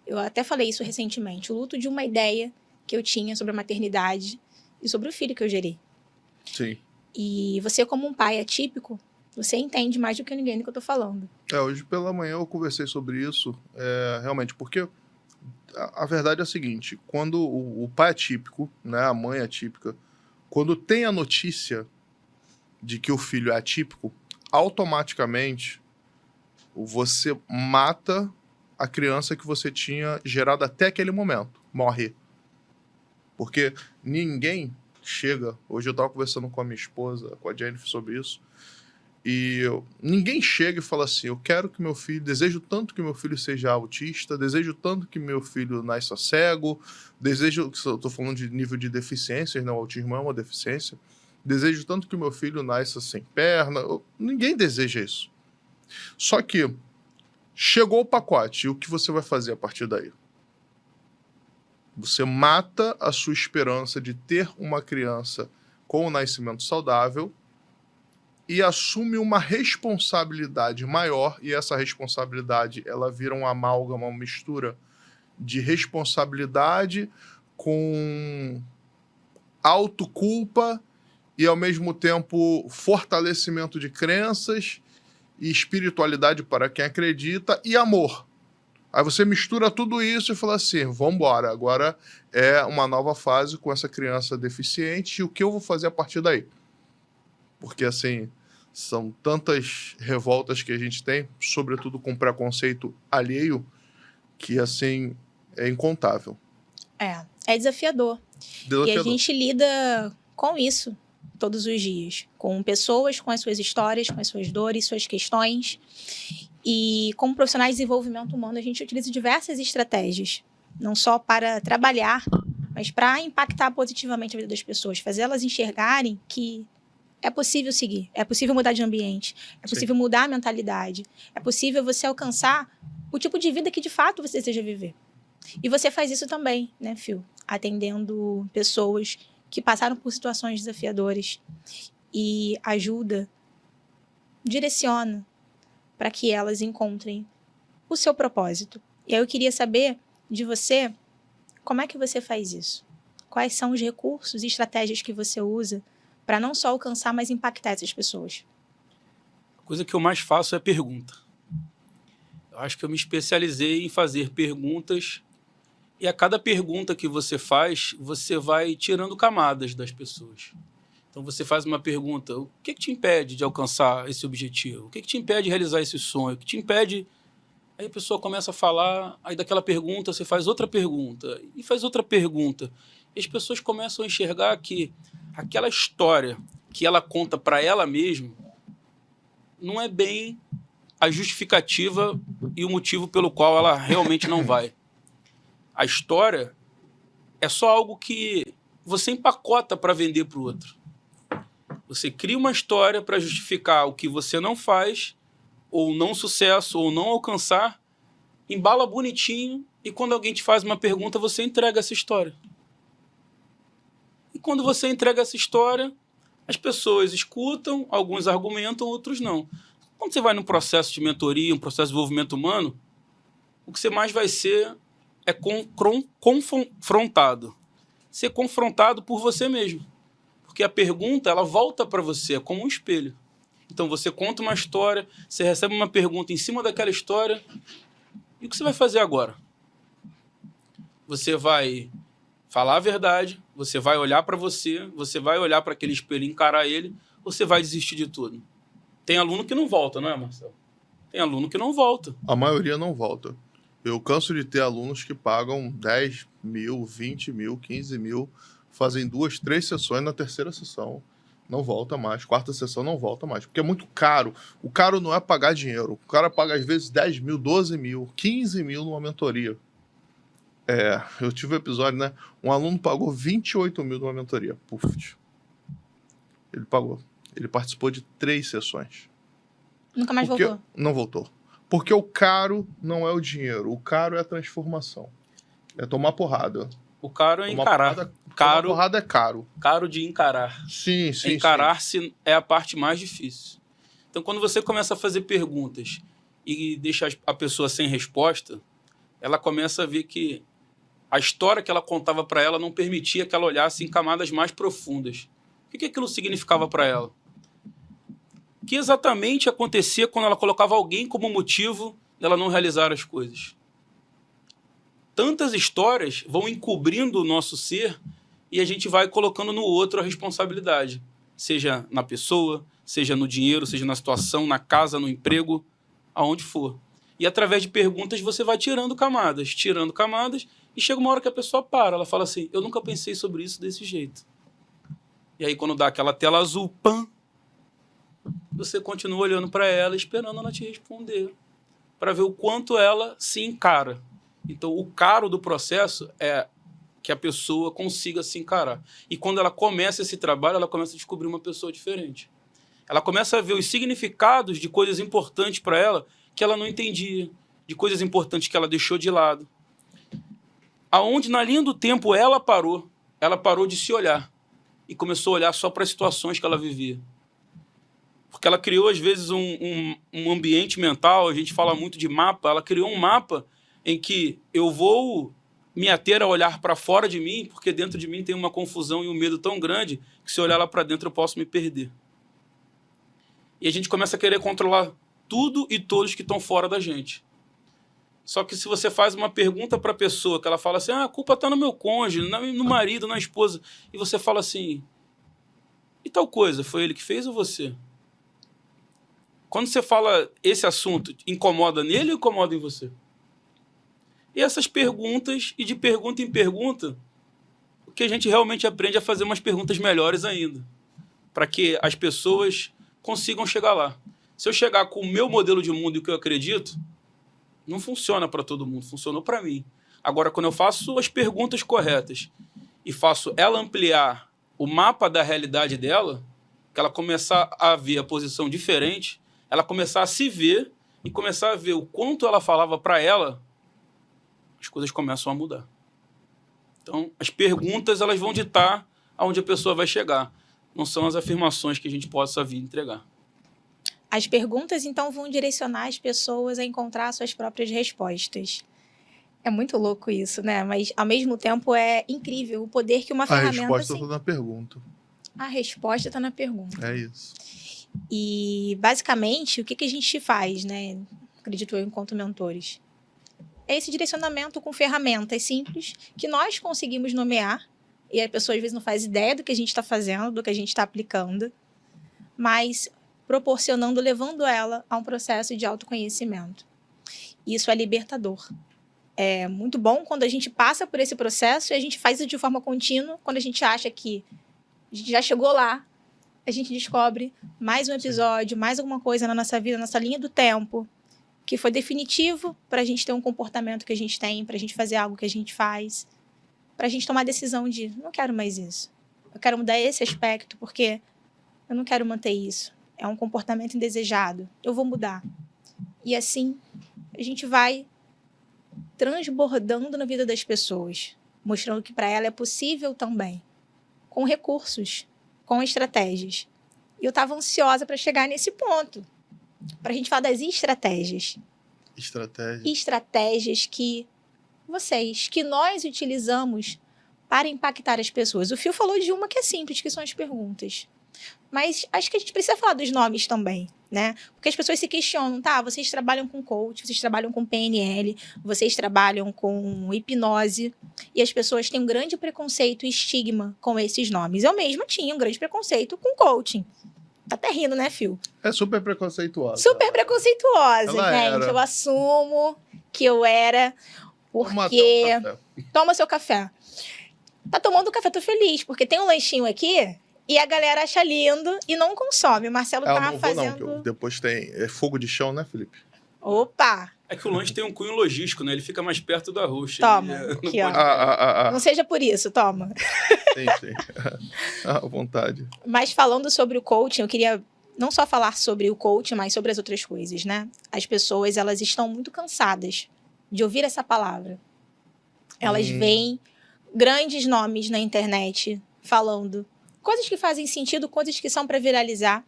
Eu até falei isso recentemente. O luto de uma ideia que eu tinha sobre a maternidade e sobre o filho que eu gerei. Sim. E você, como um pai atípico, Você entende mais do que ninguém do que eu tô falando. Hoje pela manhã eu conversei sobre isso, realmente, porque a verdade é a seguinte, quando o pai é típico, né, a mãe é típica, quando tem a notícia de que o filho é atípico, automaticamente você mata a criança que você tinha gerado até aquele momento, morre. Porque ninguém chega... Hoje eu estava conversando com a minha esposa, com a Jennifer, sobre isso, e ninguém chega e fala assim, eu quero que meu filho... Desejo tanto que meu filho seja autista, desejo tanto que meu filho nasça cego, desejo... Estou falando de nível de deficiências, né? O autismo é uma deficiência. Desejo tanto que meu filho nasça sem perna. Ninguém deseja isso. Só que chegou o pacote, e o que você vai fazer a partir daí? Você mata a sua esperança de ter uma criança com o nascimento saudável e assume uma responsabilidade maior, e essa responsabilidade ela vira uma amálgama, uma mistura de responsabilidade com autoculpa e, ao mesmo tempo, fortalecimento de crenças e espiritualidade para quem acredita e amor. Aí você mistura tudo isso e fala assim, vamos embora, agora é uma nova fase com essa criança deficiente e o que eu vou fazer a partir daí? Porque, assim, são tantas revoltas que a gente tem, sobretudo com preconceito alheio, que, assim, é incontável. É desafiador. E a gente lida com isso todos os dias, com pessoas, com as suas histórias, com as suas dores, suas questões. E como profissionais de desenvolvimento humano, a gente utiliza diversas estratégias, não só para trabalhar, mas para impactar positivamente a vida das pessoas, fazer elas enxergarem que é possível seguir, é possível mudar de ambiente, é possível mudar a mentalidade, é possível você alcançar o tipo de vida que de fato você deseja viver. E você faz isso também, né, Phil? Atendendo pessoas que passaram por situações desafiadoras e ajuda, direciona para que elas encontrem o seu propósito. E aí eu queria saber de você, como é que você faz isso? Quais são os recursos e estratégias que você usa para não só alcançar, mas impactar essas pessoas? A coisa que eu mais faço é pergunta. Eu acho que eu me especializei em fazer perguntas e a cada pergunta que você faz, você vai tirando camadas das pessoas. Então você faz uma pergunta, o que te impede de alcançar esse objetivo? O que te impede de realizar esse sonho? O que te impede... Aí a pessoa começa a falar, aí daquela pergunta você faz outra pergunta e faz outra pergunta. E as pessoas começam a enxergar que aquela história que ela conta para ela mesma não é bem a justificativa e o motivo pelo qual ela realmente não vai. A história é só algo que você empacota para vender para o outro. Você cria uma história para justificar o que você não faz, ou não sucesso, ou não alcançar, embala bonitinho, e quando alguém te faz uma pergunta, você entrega essa história. E quando você entrega essa história, as pessoas escutam, alguns argumentam, outros não. Quando você vai num processo de mentoria, um processo de desenvolvimento humano, o que você mais vai ser é confrontado. Ser confrontado por você mesmo. Porque a pergunta, ela volta para você, é como um espelho. Então, você conta uma história, você recebe uma pergunta em cima daquela história, e o que você vai fazer agora? Você vai falar a verdade, você vai olhar para você vai olhar para aquele espelho e encarar ele, ou você vai desistir de tudo? Tem aluno que não volta, não é, Marcelo? Tem aluno que não volta. A maioria não volta. Eu canso de ter alunos que pagam 10 mil, 20 mil, 15 mil, fazem 2, 3 sessões, na terceira sessão não volta mais, quarta sessão não volta mais, porque é muito caro. O caro não é pagar dinheiro, o cara paga às vezes 10 mil, 12 mil, 15 mil numa mentoria. Eu tive um episódio, né? Um aluno pagou 28 mil numa mentoria. Puf. Ele pagou. Ele participou de 3 sessões. Nunca mais voltou? Não voltou. Porque o caro não é o dinheiro, o caro é a transformação. É tomar porrada. O caro é encarar. Tomar porrada é caro. Caro de encarar. Sim. Encarar-se é a parte mais difícil. Então, quando você começa a fazer perguntas e deixa a pessoa sem resposta, ela começa a ver que a história que ela contava para ela não permitia que ela olhasse em camadas mais profundas. O que aquilo significava para ela? que exatamente acontecia quando ela colocava alguém como motivo dela não realizar as coisas. Tantas histórias vão encobrindo o nosso ser e a gente vai colocando no outro a responsabilidade, seja na pessoa, seja no dinheiro, seja na situação, na casa, no emprego, aonde for. E através de perguntas você vai tirando camadas, e chega uma hora que a pessoa para, ela fala assim, eu nunca pensei sobre isso desse jeito. E aí quando dá aquela tela azul, pam, você continua olhando para ela, esperando ela te responder, para ver o quanto ela se encara. Então, o caro do processo é que a pessoa consiga se encarar. E quando ela começa esse trabalho, ela começa a descobrir uma pessoa diferente. Ela começa a ver os significados de coisas importantes para ela que ela não entendia, de coisas importantes que ela deixou de lado. Aonde, na linha do tempo, ela parou de se olhar e começou a olhar só para as situações que ela vivia. Porque ela criou, às vezes, um ambiente mental, a gente fala muito de mapa, ela criou um mapa em que eu vou me ater a olhar para fora de mim, porque dentro de mim tem uma confusão e um medo tão grande que se eu olhar lá para dentro eu posso me perder. E a gente começa a querer controlar tudo e todos que estão fora da gente. Só que se você faz uma pergunta para a pessoa, que ela fala assim, a culpa está no meu cônjuge, no marido, na esposa, e você fala assim, e tal coisa, foi ele que fez ou você? Quando você fala esse assunto, incomoda nele ou incomoda em você? E essas perguntas, e de pergunta em pergunta, o que a gente realmente aprende é fazer umas perguntas melhores ainda, para que as pessoas consigam chegar lá. Se eu chegar com o meu modelo de mundo e o que eu acredito, não funciona para todo mundo, funcionou para mim. Agora, quando eu faço as perguntas corretas e faço ela ampliar o mapa da realidade dela, que ela começar a ver a posição diferente, ela começar a se ver e começar a ver o quanto ela falava para ela, as coisas começam a mudar. Então, as perguntas elas vão ditar aonde a pessoa vai chegar. Não são as afirmações que a gente possa vir entregar. As perguntas, então, vão direcionar as pessoas a encontrar suas próprias respostas. É muito louco isso, né? Mas, ao mesmo tempo, é incrível o poder que uma ferramenta... A resposta está na pergunta. A resposta está na pergunta. É isso. E, basicamente, o que a gente faz, né? Acredito eu, enquanto mentores. É esse direcionamento com ferramentas simples que nós conseguimos nomear. E a pessoa, às vezes, não faz ideia do que a gente está fazendo, do que a gente está aplicando. Mas proporcionando, levando ela a um processo de autoconhecimento. Isso é libertador. É muito bom quando a gente passa por esse processo e a gente faz isso de forma contínua. Quando a gente acha que a gente já chegou lá, a gente descobre mais um episódio, mais alguma coisa na nossa vida, na nossa linha do tempo, que foi definitivo para a gente ter um comportamento que a gente tem, para a gente fazer algo que a gente faz, para a gente tomar a decisão de, não quero mais isso. Eu quero mudar esse aspecto, porque eu não quero manter isso. É um comportamento indesejado. Eu vou mudar. E assim, a gente vai transbordando na vida das pessoas, mostrando que para ela é possível também, com recursos, com estratégias. E eu estava ansiosa para chegar nesse ponto, para a gente falar das estratégias. Estratégias que nós utilizamos para impactar as pessoas. O Fio falou de uma que é simples, que são as perguntas. Mas acho que a gente precisa falar dos nomes também, né? Porque as pessoas se questionam, tá? Vocês trabalham com coach, vocês trabalham com PNL, vocês trabalham com hipnose, e as pessoas têm um grande preconceito e estigma com esses nomes. Eu mesma tinha um grande preconceito com coaching. Tá até rindo, né, Fio? É super preconceituosa. Super preconceituosa, Ela gente. era. Eu assumo que eu era, porque... Toma seu café. Tá tomando café, tô feliz, porque tem um lanchinho aqui... E a galera acha lindo e não consome. O Marcelo tá fazendo... Não, depois tem... É fogo de chão, né, Felipe? Opa! É que o lanche tem um cunho logístico, né? Ele fica mais perto da roxa. Toma, aqui, ó. Não seja por isso, toma. Sim. À vontade. Mas falando sobre o coaching, eu queria não só falar sobre o coaching, mas sobre as outras coisas, né? As pessoas, elas estão muito cansadas de ouvir essa palavra. Elas veem grandes nomes na internet falando... coisas que fazem sentido, coisas que são para viralizar,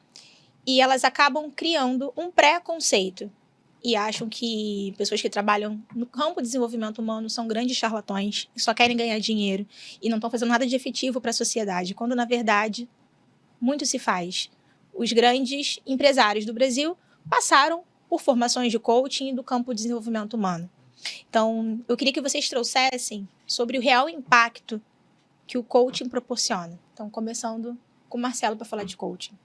e elas acabam criando um preconceito. E acham que pessoas que trabalham no campo de desenvolvimento humano são grandes charlatões, e só querem ganhar dinheiro, e não estão fazendo nada de efetivo para a sociedade, quando, na verdade, muito se faz. os grandes empresários do Brasil passaram por formações de coaching do campo do desenvolvimento humano. Então, eu queria que vocês trouxessem sobre o real impacto que o coaching proporciona. Então, começando com o Marcelo para falar de coaching.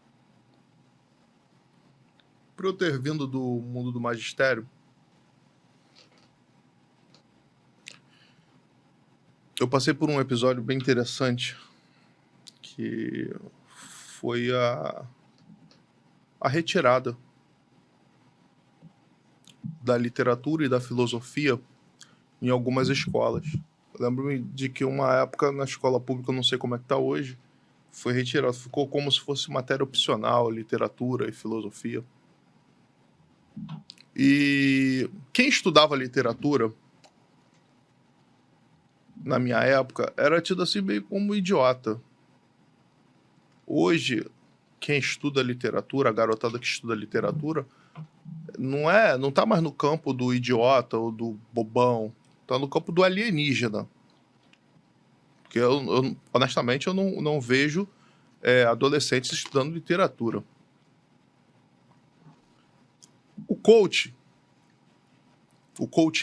Por eu ter vindo do mundo do magistério, eu passei por um episódio bem interessante, que foi a retirada da literatura e da filosofia em algumas escolas. Eu lembro-me de que uma época na escola pública, eu não sei como é que está hoje, foi retirado, ficou como se fosse matéria opcional, literatura e filosofia. E quem estudava literatura, na minha época, era tido assim meio como idiota. Hoje, quem estuda literatura, a garotada que estuda literatura, não tá mais no campo do idiota ou do bobão, tá no campo do alienígena. Porque eu honestamente, eu não vejo adolescentes estudando literatura. O coaching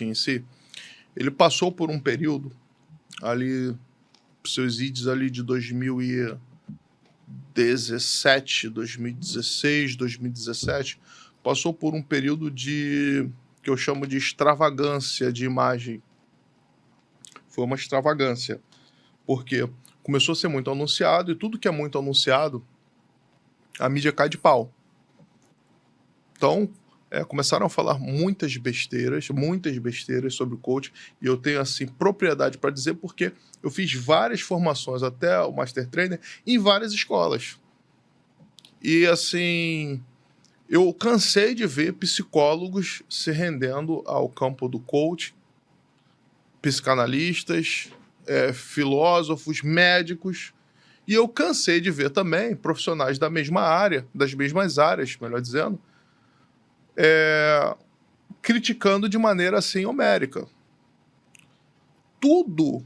em si, ele passou por um período ali, seus idos ali de 2017, 2016, 2017, passou por um período que eu chamo de extravagância de imagem. Foi uma extravagância, porque começou a ser muito anunciado, e tudo que é muito anunciado, a mídia cai de pau. Então, começaram a falar muitas besteiras sobre o coach, e eu tenho, assim, propriedade para dizer, porque eu fiz várias formações até o Master Trainer em várias escolas. E, assim, eu cansei de ver psicólogos se rendendo ao campo do coach, psicanalistas, filósofos, médicos, e eu cansei de ver também profissionais da mesma área, das mesmas áreas, melhor dizendo, criticando de maneira assim homérica. Tudo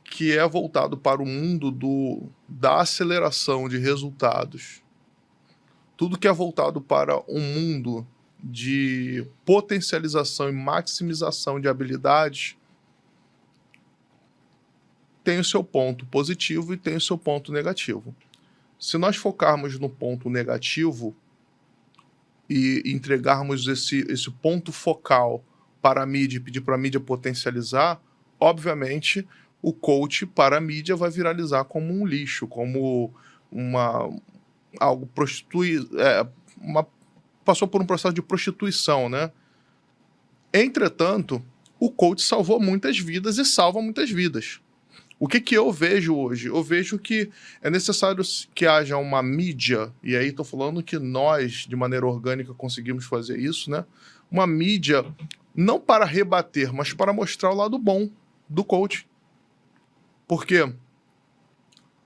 que é voltado para o mundo da aceleração de resultados, tudo que é voltado para um mundo de potencialização e maximização de habilidades, tem o seu ponto positivo e tem o seu ponto negativo. Se nós focarmos no ponto negativo e entregarmos esse ponto focal para a mídia e pedir para a mídia potencializar, obviamente o coach para a mídia vai viralizar como um lixo, como algo prostituído, passou por um processo de prostituição, né? Entretanto, o coach salvou muitas vidas e salva muitas vidas. O que eu vejo hoje? Eu vejo que é necessário que haja uma mídia, e aí estou falando que nós, de maneira orgânica, conseguimos fazer isso, né? Uma mídia não para rebater, mas para mostrar o lado bom do coach. Porque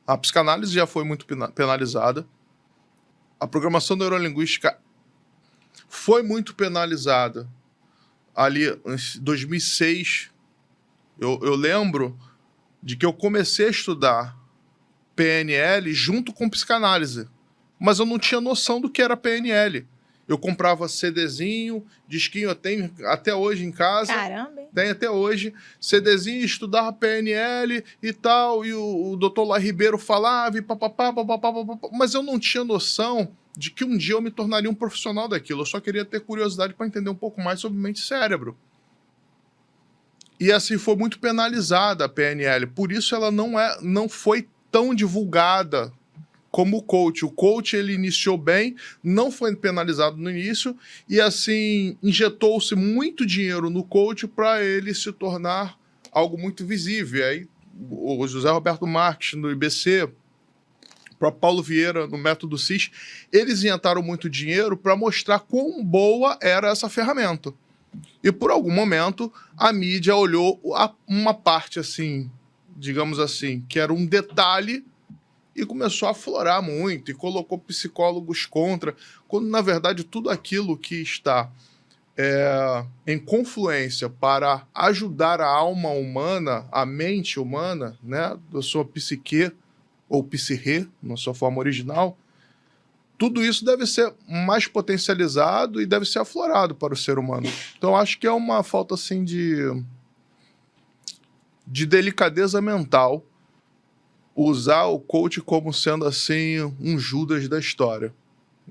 a psicanálise já foi muito penalizada, a programação neurolinguística foi muito penalizada. Ali em 2006, eu lembro de que eu comecei a estudar PNL junto com psicanálise, mas eu não tinha noção do que era PNL. Eu comprava CDzinho, disquinho, eu tenho até hoje em casa. Caramba, hein? Tem até hoje. CDzinho, estudava PNL e tal, e o doutor Lá Ribeiro falava, e papapá, mas eu não tinha noção de que um dia eu me tornaria um profissional daquilo. Eu só queria ter curiosidade para entender um pouco mais sobre mente e cérebro. E assim, foi muito penalizada a PNL. Por isso ela não foi tão divulgada como o coach. O coach, ele iniciou bem, não foi penalizado no início, e assim, injetou-se muito dinheiro no coach para ele se tornar algo muito visível. E aí, o José Roberto Marques, no IBC, o próprio Paulo Vieira, no Método CIS, eles injetaram muito dinheiro para mostrar quão boa era essa ferramenta. E por algum momento, a mídia olhou uma parte assim, digamos assim, que era um detalhe, e começou a aflorar muito, e colocou psicólogos contra, quando na verdade tudo aquilo que está em confluência para ajudar a alma humana, a mente humana, né, da sua psique, ou psique, na sua forma original, tudo isso deve ser mais potencializado e deve ser aflorado para o ser humano. Então, acho que é uma falta, assim, de delicadeza mental usar o coach como sendo, assim, um Judas da história.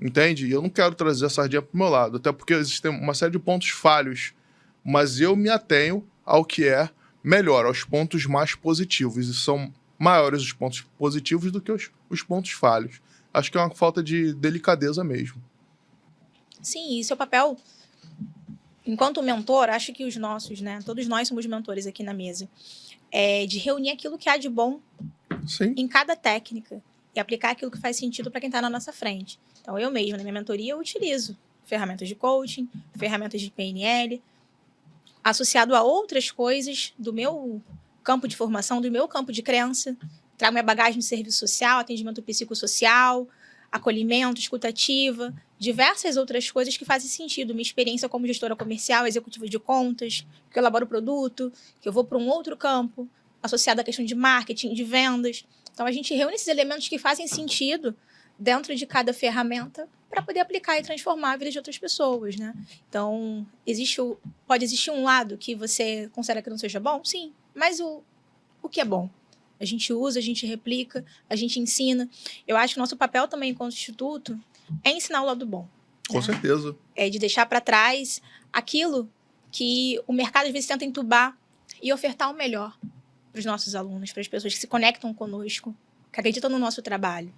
Entende? E eu não quero trazer a sardinha para o meu lado, até porque existem uma série de pontos falhos, mas eu me atenho ao que é melhor, aos pontos mais positivos, e são maiores os pontos positivos do que os pontos falhos. Acho que é uma falta de delicadeza mesmo. Sim, e seu papel, enquanto mentor, acho que os nossos, né? Todos nós somos mentores aqui na mesa, é de reunir aquilo que há de bom Sim. em cada técnica e aplicar aquilo que faz sentido para quem está na nossa frente. Então, eu mesma, na minha mentoria, eu utilizo ferramentas de coaching, ferramentas de PNL, associado a outras coisas do meu campo de formação, do meu campo de crença. Trago minha bagagem de serviço social, atendimento psicossocial, acolhimento, escutativa, diversas outras coisas que fazem sentido. Minha experiência como gestora comercial, executiva de contas, que eu elaboro produto, que eu vou para um outro campo, associado à questão de marketing, de vendas. Então, a gente reúne esses elementos que fazem sentido dentro de cada ferramenta para poder aplicar e transformar a vida de outras pessoas, né? Então, pode existir um lado que você considera que não seja bom? Sim, mas o que é bom? A gente usa, a gente replica, a gente ensina. Eu acho que o nosso papel também, enquanto instituto, é ensinar o lado bom. Com certeza. É de deixar para trás aquilo que o mercado, às vezes, tenta entubar e ofertar o melhor para os nossos alunos, para as pessoas que se conectam conosco, que acreditam no nosso trabalho.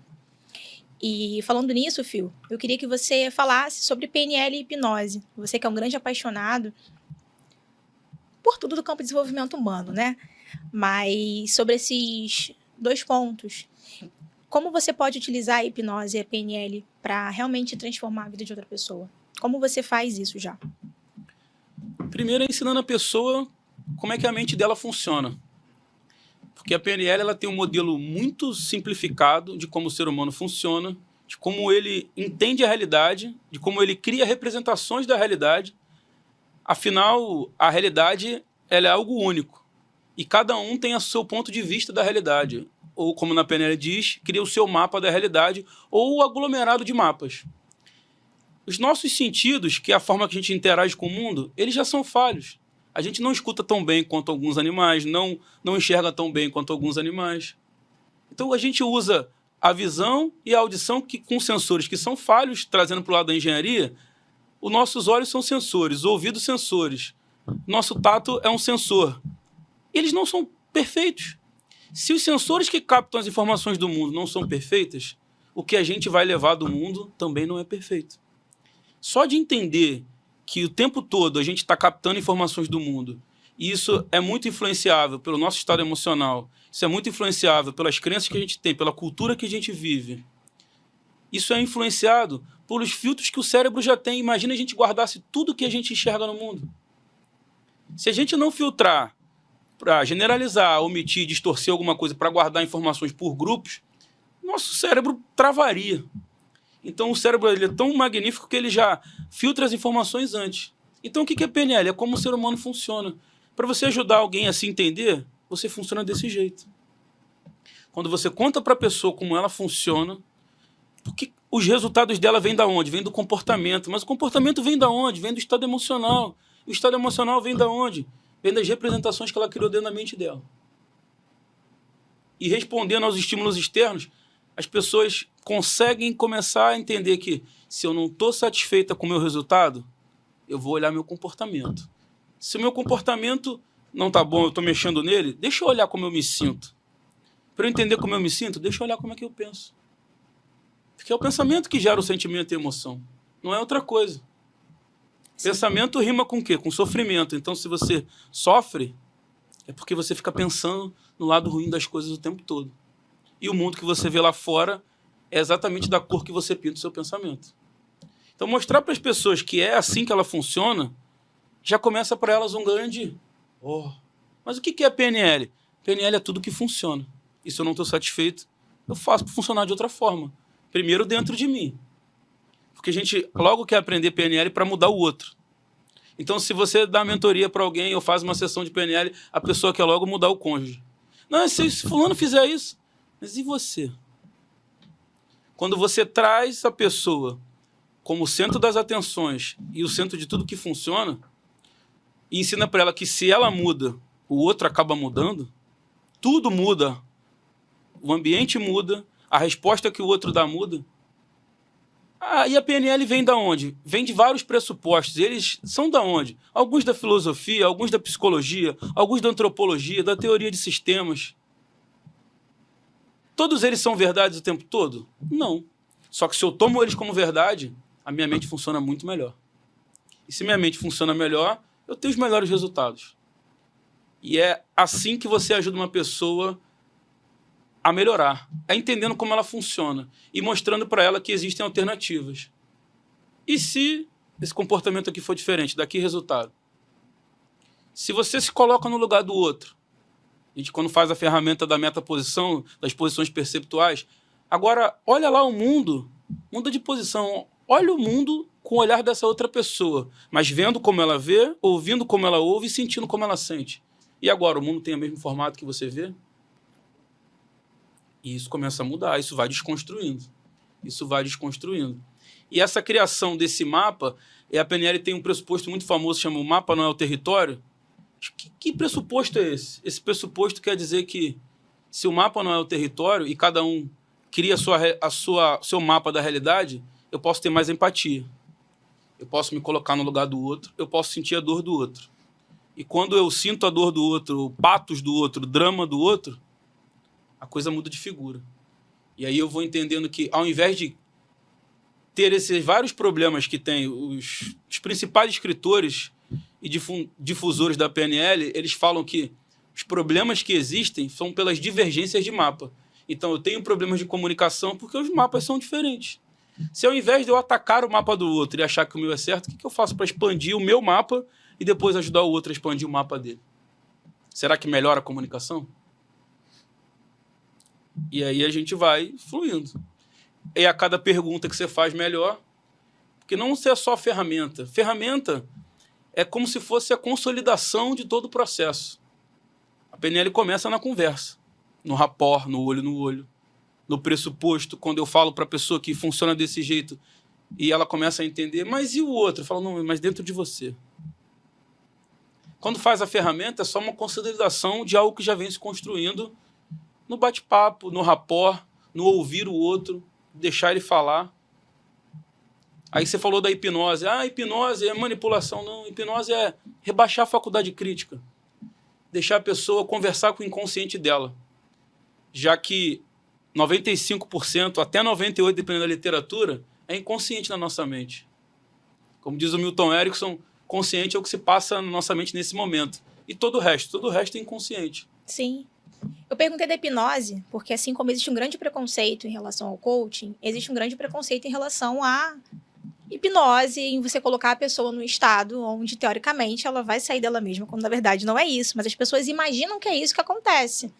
E falando nisso, Phil, eu queria que você falasse sobre PNL e hipnose. Você que é um grande apaixonado por tudo do campo de desenvolvimento humano, né? Mas sobre esses dois pontos, como você pode utilizar a hipnose e a PNL para realmente transformar a vida de outra pessoa? Como você faz isso já? Primeiro é ensinando a pessoa como é que a mente dela funciona. Porque a PNL ela tem um modelo muito simplificado de como o ser humano funciona, de como ele entende a realidade, de como ele cria representações da realidade. Afinal, a realidade ela é algo único. E cada um tem o seu ponto de vista da realidade. Ou, como na PNL diz, cria o seu mapa da realidade ou o aglomerado de mapas. Os nossos sentidos, que é a forma que a gente interage com o mundo, eles já são falhos. A gente não escuta tão bem quanto alguns animais, não enxerga tão bem quanto alguns animais. Então, a gente usa a visão e a audição com sensores que são falhos, trazendo para o lado da engenharia. Os nossos olhos são sensores, os ouvidos sensores. Nosso tato é um sensor. Eles não são perfeitos. Se os sensores que captam as informações do mundo não são perfeitos, o que a gente vai levar do mundo também não é perfeito. Só de entender que o tempo todo a gente está captando informações do mundo, e isso é muito influenciável pelo nosso estado emocional, isso é muito influenciável pelas crenças que a gente tem, pela cultura que a gente vive. Isso é influenciado pelos filtros que o cérebro já tem. Imagina a gente guardasse tudo que a gente enxerga no mundo. Se a gente não filtrar para generalizar, omitir, distorcer alguma coisa para guardar informações por grupos, nosso cérebro travaria. Então, o cérebro ele é tão magnífico que ele já filtra as informações antes. Então, o que é PNL? É como o ser humano funciona. Para você ajudar alguém a se entender, você funciona desse jeito. Quando você conta para a pessoa como ela funciona, porque os resultados dela vêm da onde? Vêm do comportamento. Mas o comportamento vem da onde? Vem do estado emocional. O estado emocional vem da onde? Vem das representações que ela criou dentro da mente dela. E respondendo aos estímulos externos, as pessoas conseguem começar a entender que se eu não estou satisfeita com o meu resultado, eu vou olhar meu comportamento. Se o meu comportamento não está bom, eu estou mexendo nele, deixa eu olhar como eu me sinto. Para eu entender como eu me sinto, deixa eu olhar como é que eu penso. Porque é o pensamento que gera o sentimento e a emoção. Não é outra coisa. Sim. Pensamento rima com o quê? Com sofrimento. Então, se você sofre, é porque você fica pensando no lado ruim das coisas o tempo todo. E o mundo que você vê lá fora é exatamente da cor que você pinta o seu pensamento. Então, mostrar para as pessoas que é assim que ela funciona, já começa para elas um grande... Mas o que é PNL? PNL é tudo que funciona. E se eu não estou satisfeito, eu faço para funcionar de outra forma. Primeiro dentro de mim. Porque a gente logo quer aprender PNL para mudar o outro. Então, se você dá mentoria para alguém ou faz uma sessão de PNL, a pessoa quer logo mudar o cônjuge. Não, se fulano fizer isso, Mas e você? Quando você traz a pessoa como o centro das atenções e o centro de tudo que funciona, e ensina para ela que se ela muda, o outro acaba mudando, tudo muda, o ambiente muda, a resposta que o outro dá muda. E a PNL vem da onde? Vem de vários pressupostos. Eles são da onde? Alguns da filosofia, alguns da psicologia, alguns da antropologia, da teoria de sistemas. Todos eles são verdades o tempo todo? Não. Só que se eu tomo eles como verdade, a minha mente funciona muito melhor. E se minha mente funciona melhor, eu tenho os melhores resultados. E é assim que você ajuda uma pessoa a melhorar, é entendendo como ela funciona e mostrando para ela que existem alternativas. E se esse comportamento aqui for diferente, daqui resultado? Se você se coloca no lugar do outro, a gente quando faz a ferramenta da metaposição, das posições perceptuais, agora olha lá o mundo, muda de posição, olha o mundo com o olhar dessa outra pessoa, mas vendo como ela vê, ouvindo como ela ouve e sentindo como ela sente. E agora, o mundo tem o mesmo formato que você vê? E isso começa a mudar, isso vai desconstruindo. Isso vai desconstruindo. E essa criação desse mapa, a PNL tem um pressuposto muito famoso, chama o mapa não é o território. Que pressuposto é esse? Esse pressuposto quer dizer que se o mapa não é o território e cada um cria seu mapa da realidade, eu posso ter mais empatia. Eu posso me colocar no lugar do outro, eu posso sentir a dor do outro. E quando eu sinto a dor do outro, o patos do outro, o drama do outro, a coisa muda de figura. E aí eu vou entendendo que, ao invés de ter esses vários problemas que tem os principais escritores e difusores da PNL, eles falam que os problemas que existem são pelas divergências de mapa. Então eu tenho problemas de comunicação porque os mapas são diferentes. Se ao invés de eu atacar o mapa do outro e achar que o meu é certo, o que eu faço para expandir o meu mapa e depois ajudar o outro a expandir o mapa dele? Será que melhora a comunicação? E aí a gente vai fluindo. E a cada pergunta que você faz, melhor. Porque não é só ferramenta. Ferramenta é como se fosse a consolidação de todo o processo. A PNL começa na conversa, no rapport, no olho, no pressuposto. Quando eu falo para a pessoa que funciona desse jeito e ela começa a entender, mas e o outro? Eu falo, não, mas dentro de você. Quando faz a ferramenta, é só uma consolidação de algo que já vem se construindo no bate-papo, no rapport, no ouvir o outro, deixar ele falar. Aí você falou da hipnose. Hipnose é manipulação. Não, hipnose é rebaixar a faculdade crítica. Deixar a pessoa conversar com o inconsciente dela. Já que 95%, até 98%, dependendo da literatura, é inconsciente na nossa mente. Como diz o Milton Erickson, consciente é o que se passa na nossa mente nesse momento. E todo o resto é inconsciente. Sim. Eu perguntei da hipnose, porque assim como existe um grande preconceito em relação ao coaching, existe um grande preconceito em relação à hipnose, em você colocar a pessoa num estado onde, teoricamente, ela vai sair dela mesma, quando na verdade não é isso. Mas as pessoas imaginam que é isso que acontece.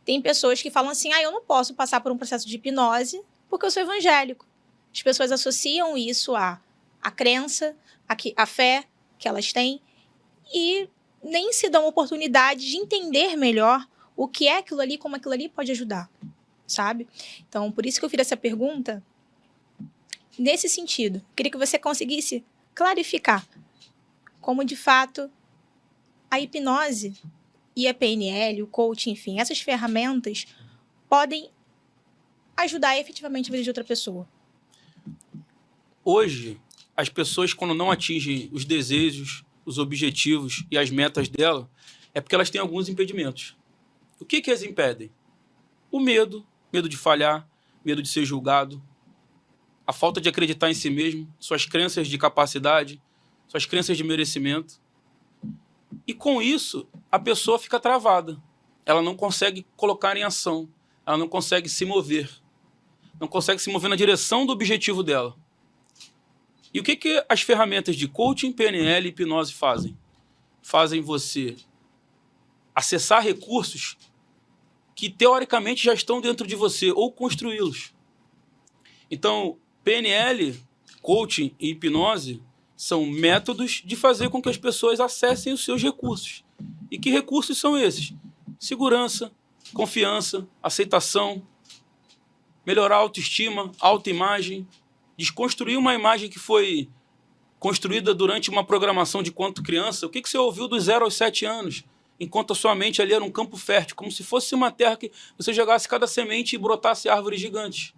Tem pessoas que falam assim, eu não posso passar por um processo de hipnose porque eu sou evangélico. As pessoas associam isso à crença, à fé que elas têm e nem se dão a oportunidade de entender melhor o que é aquilo ali, como aquilo ali pode ajudar, sabe? Então, por isso que eu fiz essa pergunta nesse sentido. Queria que você conseguisse clarificar como, de fato, a hipnose e a PNL, o coaching, enfim, essas ferramentas podem ajudar efetivamente a vida de outra pessoa. Hoje, as pessoas, quando não atingem os desejos, os objetivos e as metas dela, é porque elas têm alguns impedimentos. O que as impedem? O medo de falhar, medo de ser julgado, a falta de acreditar em si mesmo, suas crenças de capacidade, suas crenças de merecimento. E com isso, a pessoa fica travada. Ela não consegue colocar em ação, ela não consegue se mover. Não consegue se mover na direção do objetivo dela. E o que as ferramentas de coaching, PNL e hipnose fazem? Fazem você acessar recursos que, teoricamente, já estão dentro de você, ou construí-los. Então, PNL, coaching e hipnose são métodos de fazer com que as pessoas acessem os seus recursos. E que recursos são esses? Segurança, confiança, aceitação, melhorar a autoestima, autoimagem, desconstruir uma imagem que foi construída durante uma programação de quando criança. O que você ouviu dos 0 aos 7 anos, enquanto a sua mente ali era um campo fértil, como se fosse uma terra que você jogasse cada semente e brotasse árvores gigantes.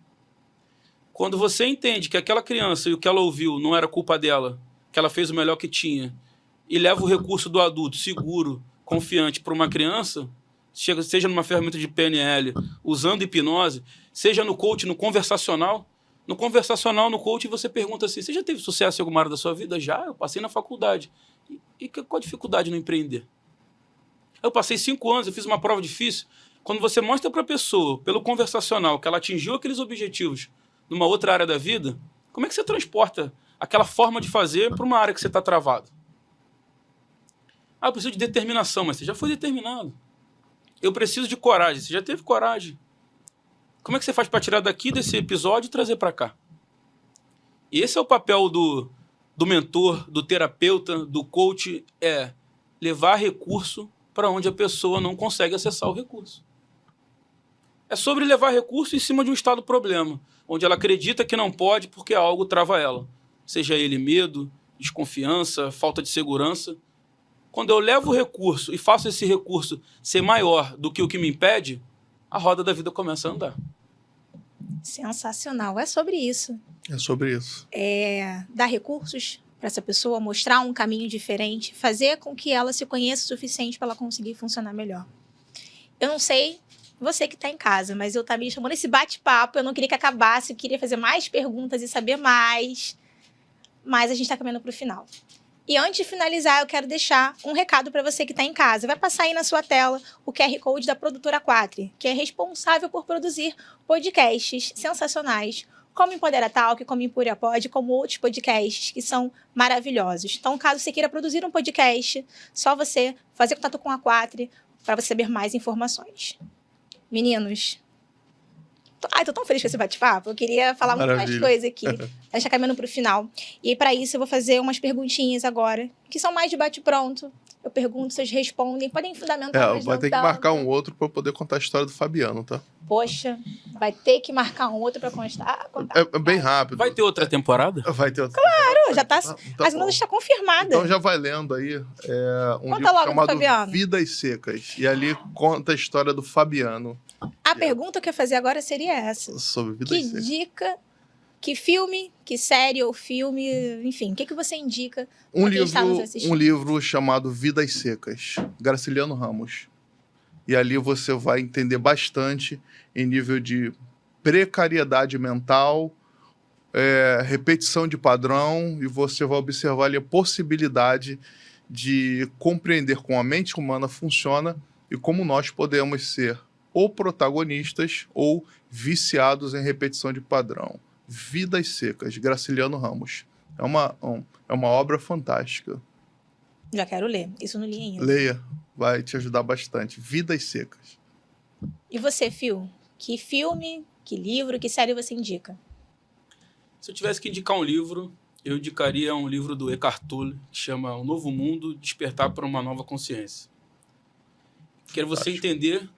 Quando você entende que aquela criança e o que ela ouviu não era culpa dela, que ela fez o melhor que tinha, e leva o recurso do adulto seguro, confiante para uma criança, seja numa ferramenta de PNL, usando hipnose, seja no coach, no conversacional. No conversacional, no coach, você pergunta assim, você já teve sucesso em alguma área da sua vida? Já, eu passei na faculdade. E qual a dificuldade no empreender? Eu passei 5 anos, eu fiz uma prova difícil. Quando você mostra para a pessoa, pelo conversacional, que ela atingiu aqueles objetivos numa outra área da vida, como é que você transporta aquela forma de fazer para uma área que você está travado? Eu preciso de determinação, mas você já foi determinado. Eu preciso de coragem, você já teve coragem. Como é que você faz para tirar daqui desse episódio e trazer para cá? E esse é o papel do mentor, do terapeuta, do coach, é levar recurso para onde a pessoa não consegue acessar o recurso. É sobre levar recurso em cima de um estado problema, onde ela acredita que não pode porque algo trava ela. Seja ele medo, desconfiança, falta de segurança. Quando eu levo o recurso e faço esse recurso ser maior do que o que me impede, a roda da vida começa a andar. Sensacional. É sobre isso. É sobre isso. Dar recursos para essa pessoa, mostrar um caminho diferente, fazer com que ela se conheça o suficiente para ela conseguir funcionar melhor. Eu não sei você que está em casa, mas eu estava me chamando esse bate-papo, eu não queria que acabasse, eu queria fazer mais perguntas e saber mais, mas a gente está caminhando para o final. E antes de finalizar, eu quero deixar um recado para você que está em casa. Vai passar aí na sua tela o QR Code da Produtora Quatri, que é responsável por produzir podcasts sensacionais, como Empodera Talk, como Empúria Pod, como outros podcasts que são maravilhosos. Então, caso você queira produzir um podcast, só você fazer contato com a Quatri para você saber mais informações. Meninos, tô tão feliz com esse bate-papo. Eu queria falar muito mais coisa aqui. A gente tá caminhando pro final. E para isso eu vou fazer umas perguntinhas agora, que são mais de bate-pronto. Eu pergunto, vocês respondem, podem fundamentar. Vai ter que marcar um outro para poder contar a história do Fabiano, tá? Poxa, vai ter que marcar um outro para contar. É bem rápido. Vai ter outra temporada? Vai ter outra. Claro, já tá. Tá As notas estão confirmadas. Então já vai lendo aí um Conta livro logo, chamado Fabiano. Vidas Secas. E ali conta a história do Fabiano. A pergunta que eu ia fazer agora seria essa. Sobre Vidas Que Secas. dica, que filme, que série ou filme, enfim, o que você indica Um pra quem está nos assistindo? livro chamado Vidas Secas, Graciliano Ramos. E ali você vai entender bastante em nível de precariedade mental, repetição de padrão, e você vai observar ali a possibilidade de compreender como a mente humana funciona e como nós podemos ser ou protagonistas ou viciados em repetição de padrão. Vidas Secas, Graciliano Ramos. É uma obra fantástica. Já quero ler, isso eu não li ainda. Leia, vai te ajudar bastante. Vidas Secas. E você, Phil? Que filme, que livro, que série você indica? Se eu tivesse que indicar um livro, eu indicaria um livro do Eckhart Tolle, que chama O Novo Mundo, Despertar para uma Nova Consciência. Quero você entender o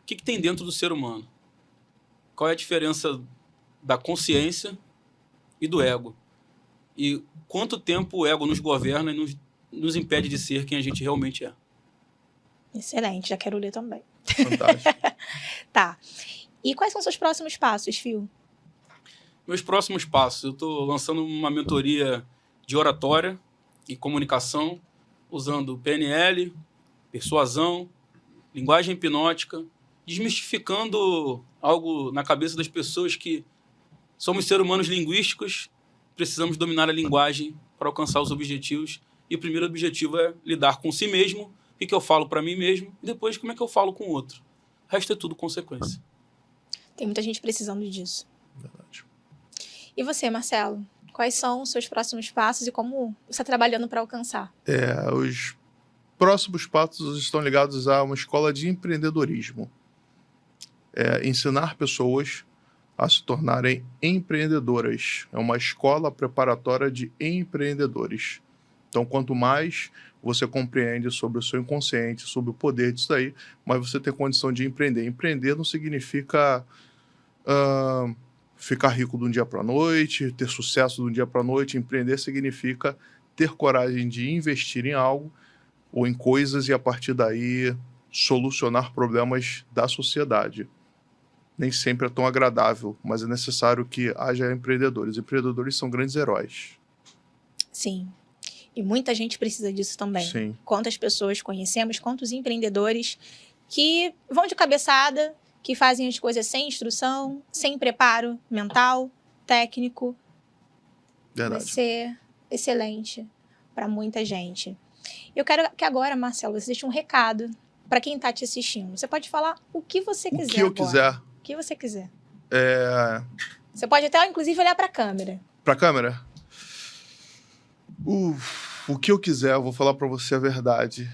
que tem dentro do ser humano. Qual é a diferença da consciência e do ego. E quanto tempo o ego nos governa e nos impede de ser quem a gente realmente é. Excelente, já quero ler também. Fantástico. Tá. E quais são os seus próximos passos, Phil? Meus próximos passos, eu estou lançando uma mentoria de oratória e comunicação, usando PNL, persuasão, linguagem hipnótica, desmistificando algo na cabeça das pessoas que somos seres humanos linguísticos, precisamos dominar a linguagem para alcançar os objetivos. E o primeiro objetivo é lidar com si mesmo, o que eu falo para mim mesmo, e depois como é que eu falo com o outro. O resto é tudo consequência. Tem muita gente precisando disso. Verdade. E você, Marcelo? Quais são os seus próximos passos e como você está trabalhando para alcançar? Os próximos passos estão ligados a uma escola de empreendedorismo. Ensinar pessoas a se tornarem empreendedoras. É uma escola preparatória de empreendedores. Então, quanto mais você compreende sobre o seu inconsciente, sobre o poder disso aí, mais você tem condição de empreender. Empreender não significa ficar rico de um dia para a noite, ter sucesso de um dia para a noite. Empreender significa ter coragem de investir em algo ou em coisas e, a partir daí, solucionar problemas da sociedade. Nem sempre é tão agradável, mas é necessário que haja empreendedores. Empreendedores são grandes heróis. Sim. E muita gente precisa disso também. Sim. Quantas pessoas conhecemos, quantos empreendedores que vão de cabeçada, que fazem as coisas sem instrução, sem preparo mental, técnico. Verdade. Vai ser excelente para muita gente. Eu quero que agora, Marcelo, você deixe um recado para quem está te assistindo. Você pode falar o que você quiser. O que eu agora. quiser. O que você quiser. Você pode até, inclusive, olhar para a câmera. Para a câmera? O que eu quiser, eu vou falar para você a verdade.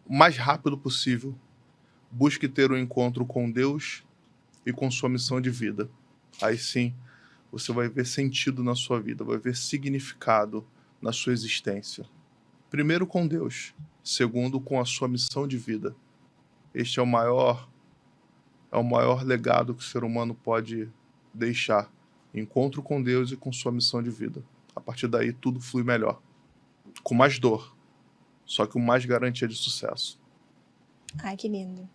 O mais rápido possível. Busque ter um encontro com Deus e com sua missão de vida. Aí sim, você vai ver sentido na sua vida, vai ver significado na sua existência. Primeiro com Deus, segundo com a sua missão de vida. Este é o maior legado que o ser humano pode deixar. Encontro com Deus e com sua missão de vida. A partir daí tudo flui melhor. Com mais dor, só que com mais garantia de sucesso. Ai, que lindo.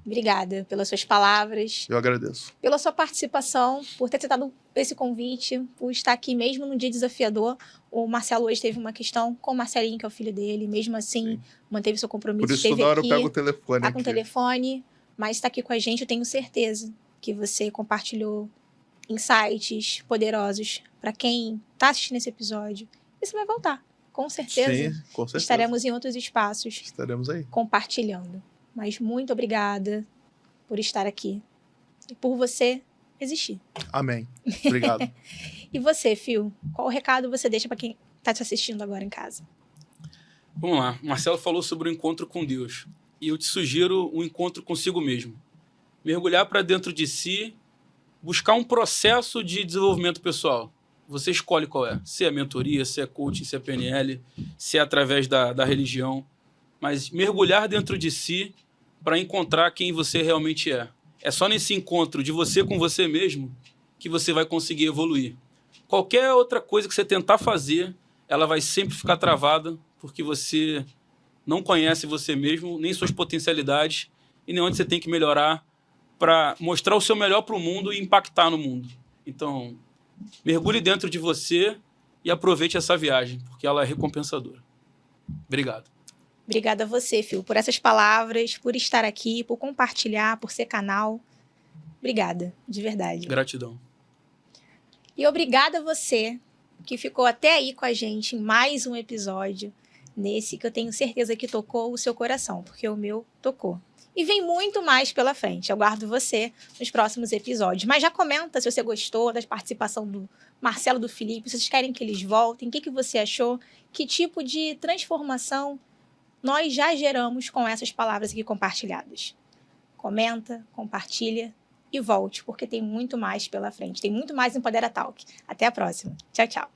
Obrigada pelas suas palavras. Eu agradeço. Pela sua participação, por ter aceitado esse convite, por estar aqui mesmo num dia desafiador. O Marcelo hoje teve uma questão com o Marcelinho, que é o filho dele. Mesmo assim, manteve seu compromisso. Por isso, toda hora eu pego o telefone Tá com o telefone, mas está aqui com a gente. Eu tenho certeza que você compartilhou insights poderosos para quem está assistindo esse episódio. E você vai voltar, com certeza. Sim, com certeza. Estaremos em outros espaços. Estaremos aí. Compartilhando. Mas muito obrigada por estar aqui e por você existir. Amém. Obrigado. E você, Phil, qual recado você deixa para quem está te assistindo agora em casa? Vamos lá. O Marcelo falou sobre o encontro com Deus. E eu te sugiro um encontro consigo mesmo. Mergulhar para dentro de si, buscar um processo de desenvolvimento pessoal. Você escolhe qual é. Se é mentoria, se é coaching, se é PNL, se é através da religião. Mas mergulhar dentro de si para encontrar quem você realmente é. É só nesse encontro de você com você mesmo que você vai conseguir evoluir. Qualquer outra coisa que você tentar fazer, ela vai sempre ficar travada porque você não conhece você mesmo, nem suas potencialidades e nem onde você tem que melhorar para mostrar o seu melhor para o mundo e impactar no mundo. Então, mergulhe dentro de você e aproveite essa viagem, porque ela é recompensadora. Obrigado. Obrigada a você, Phil, por essas palavras, por estar aqui, por compartilhar, por ser canal. Obrigada, de verdade. Gratidão. E obrigada a você que ficou até aí com a gente em mais um episódio, nesse que eu tenho certeza que tocou o seu coração, porque o meu tocou. E vem muito mais pela frente. Eu aguardo você nos próximos episódios. Mas já comenta se você gostou da participação do Marcelo, do Felipe, se vocês querem que eles voltem, o que você achou, que tipo de transformação nós já geramos com essas palavras aqui compartilhadas. Comenta, compartilha e volte, porque tem muito mais pela frente. Tem muito mais Empodera Talk. Até a próxima. Tchau, tchau.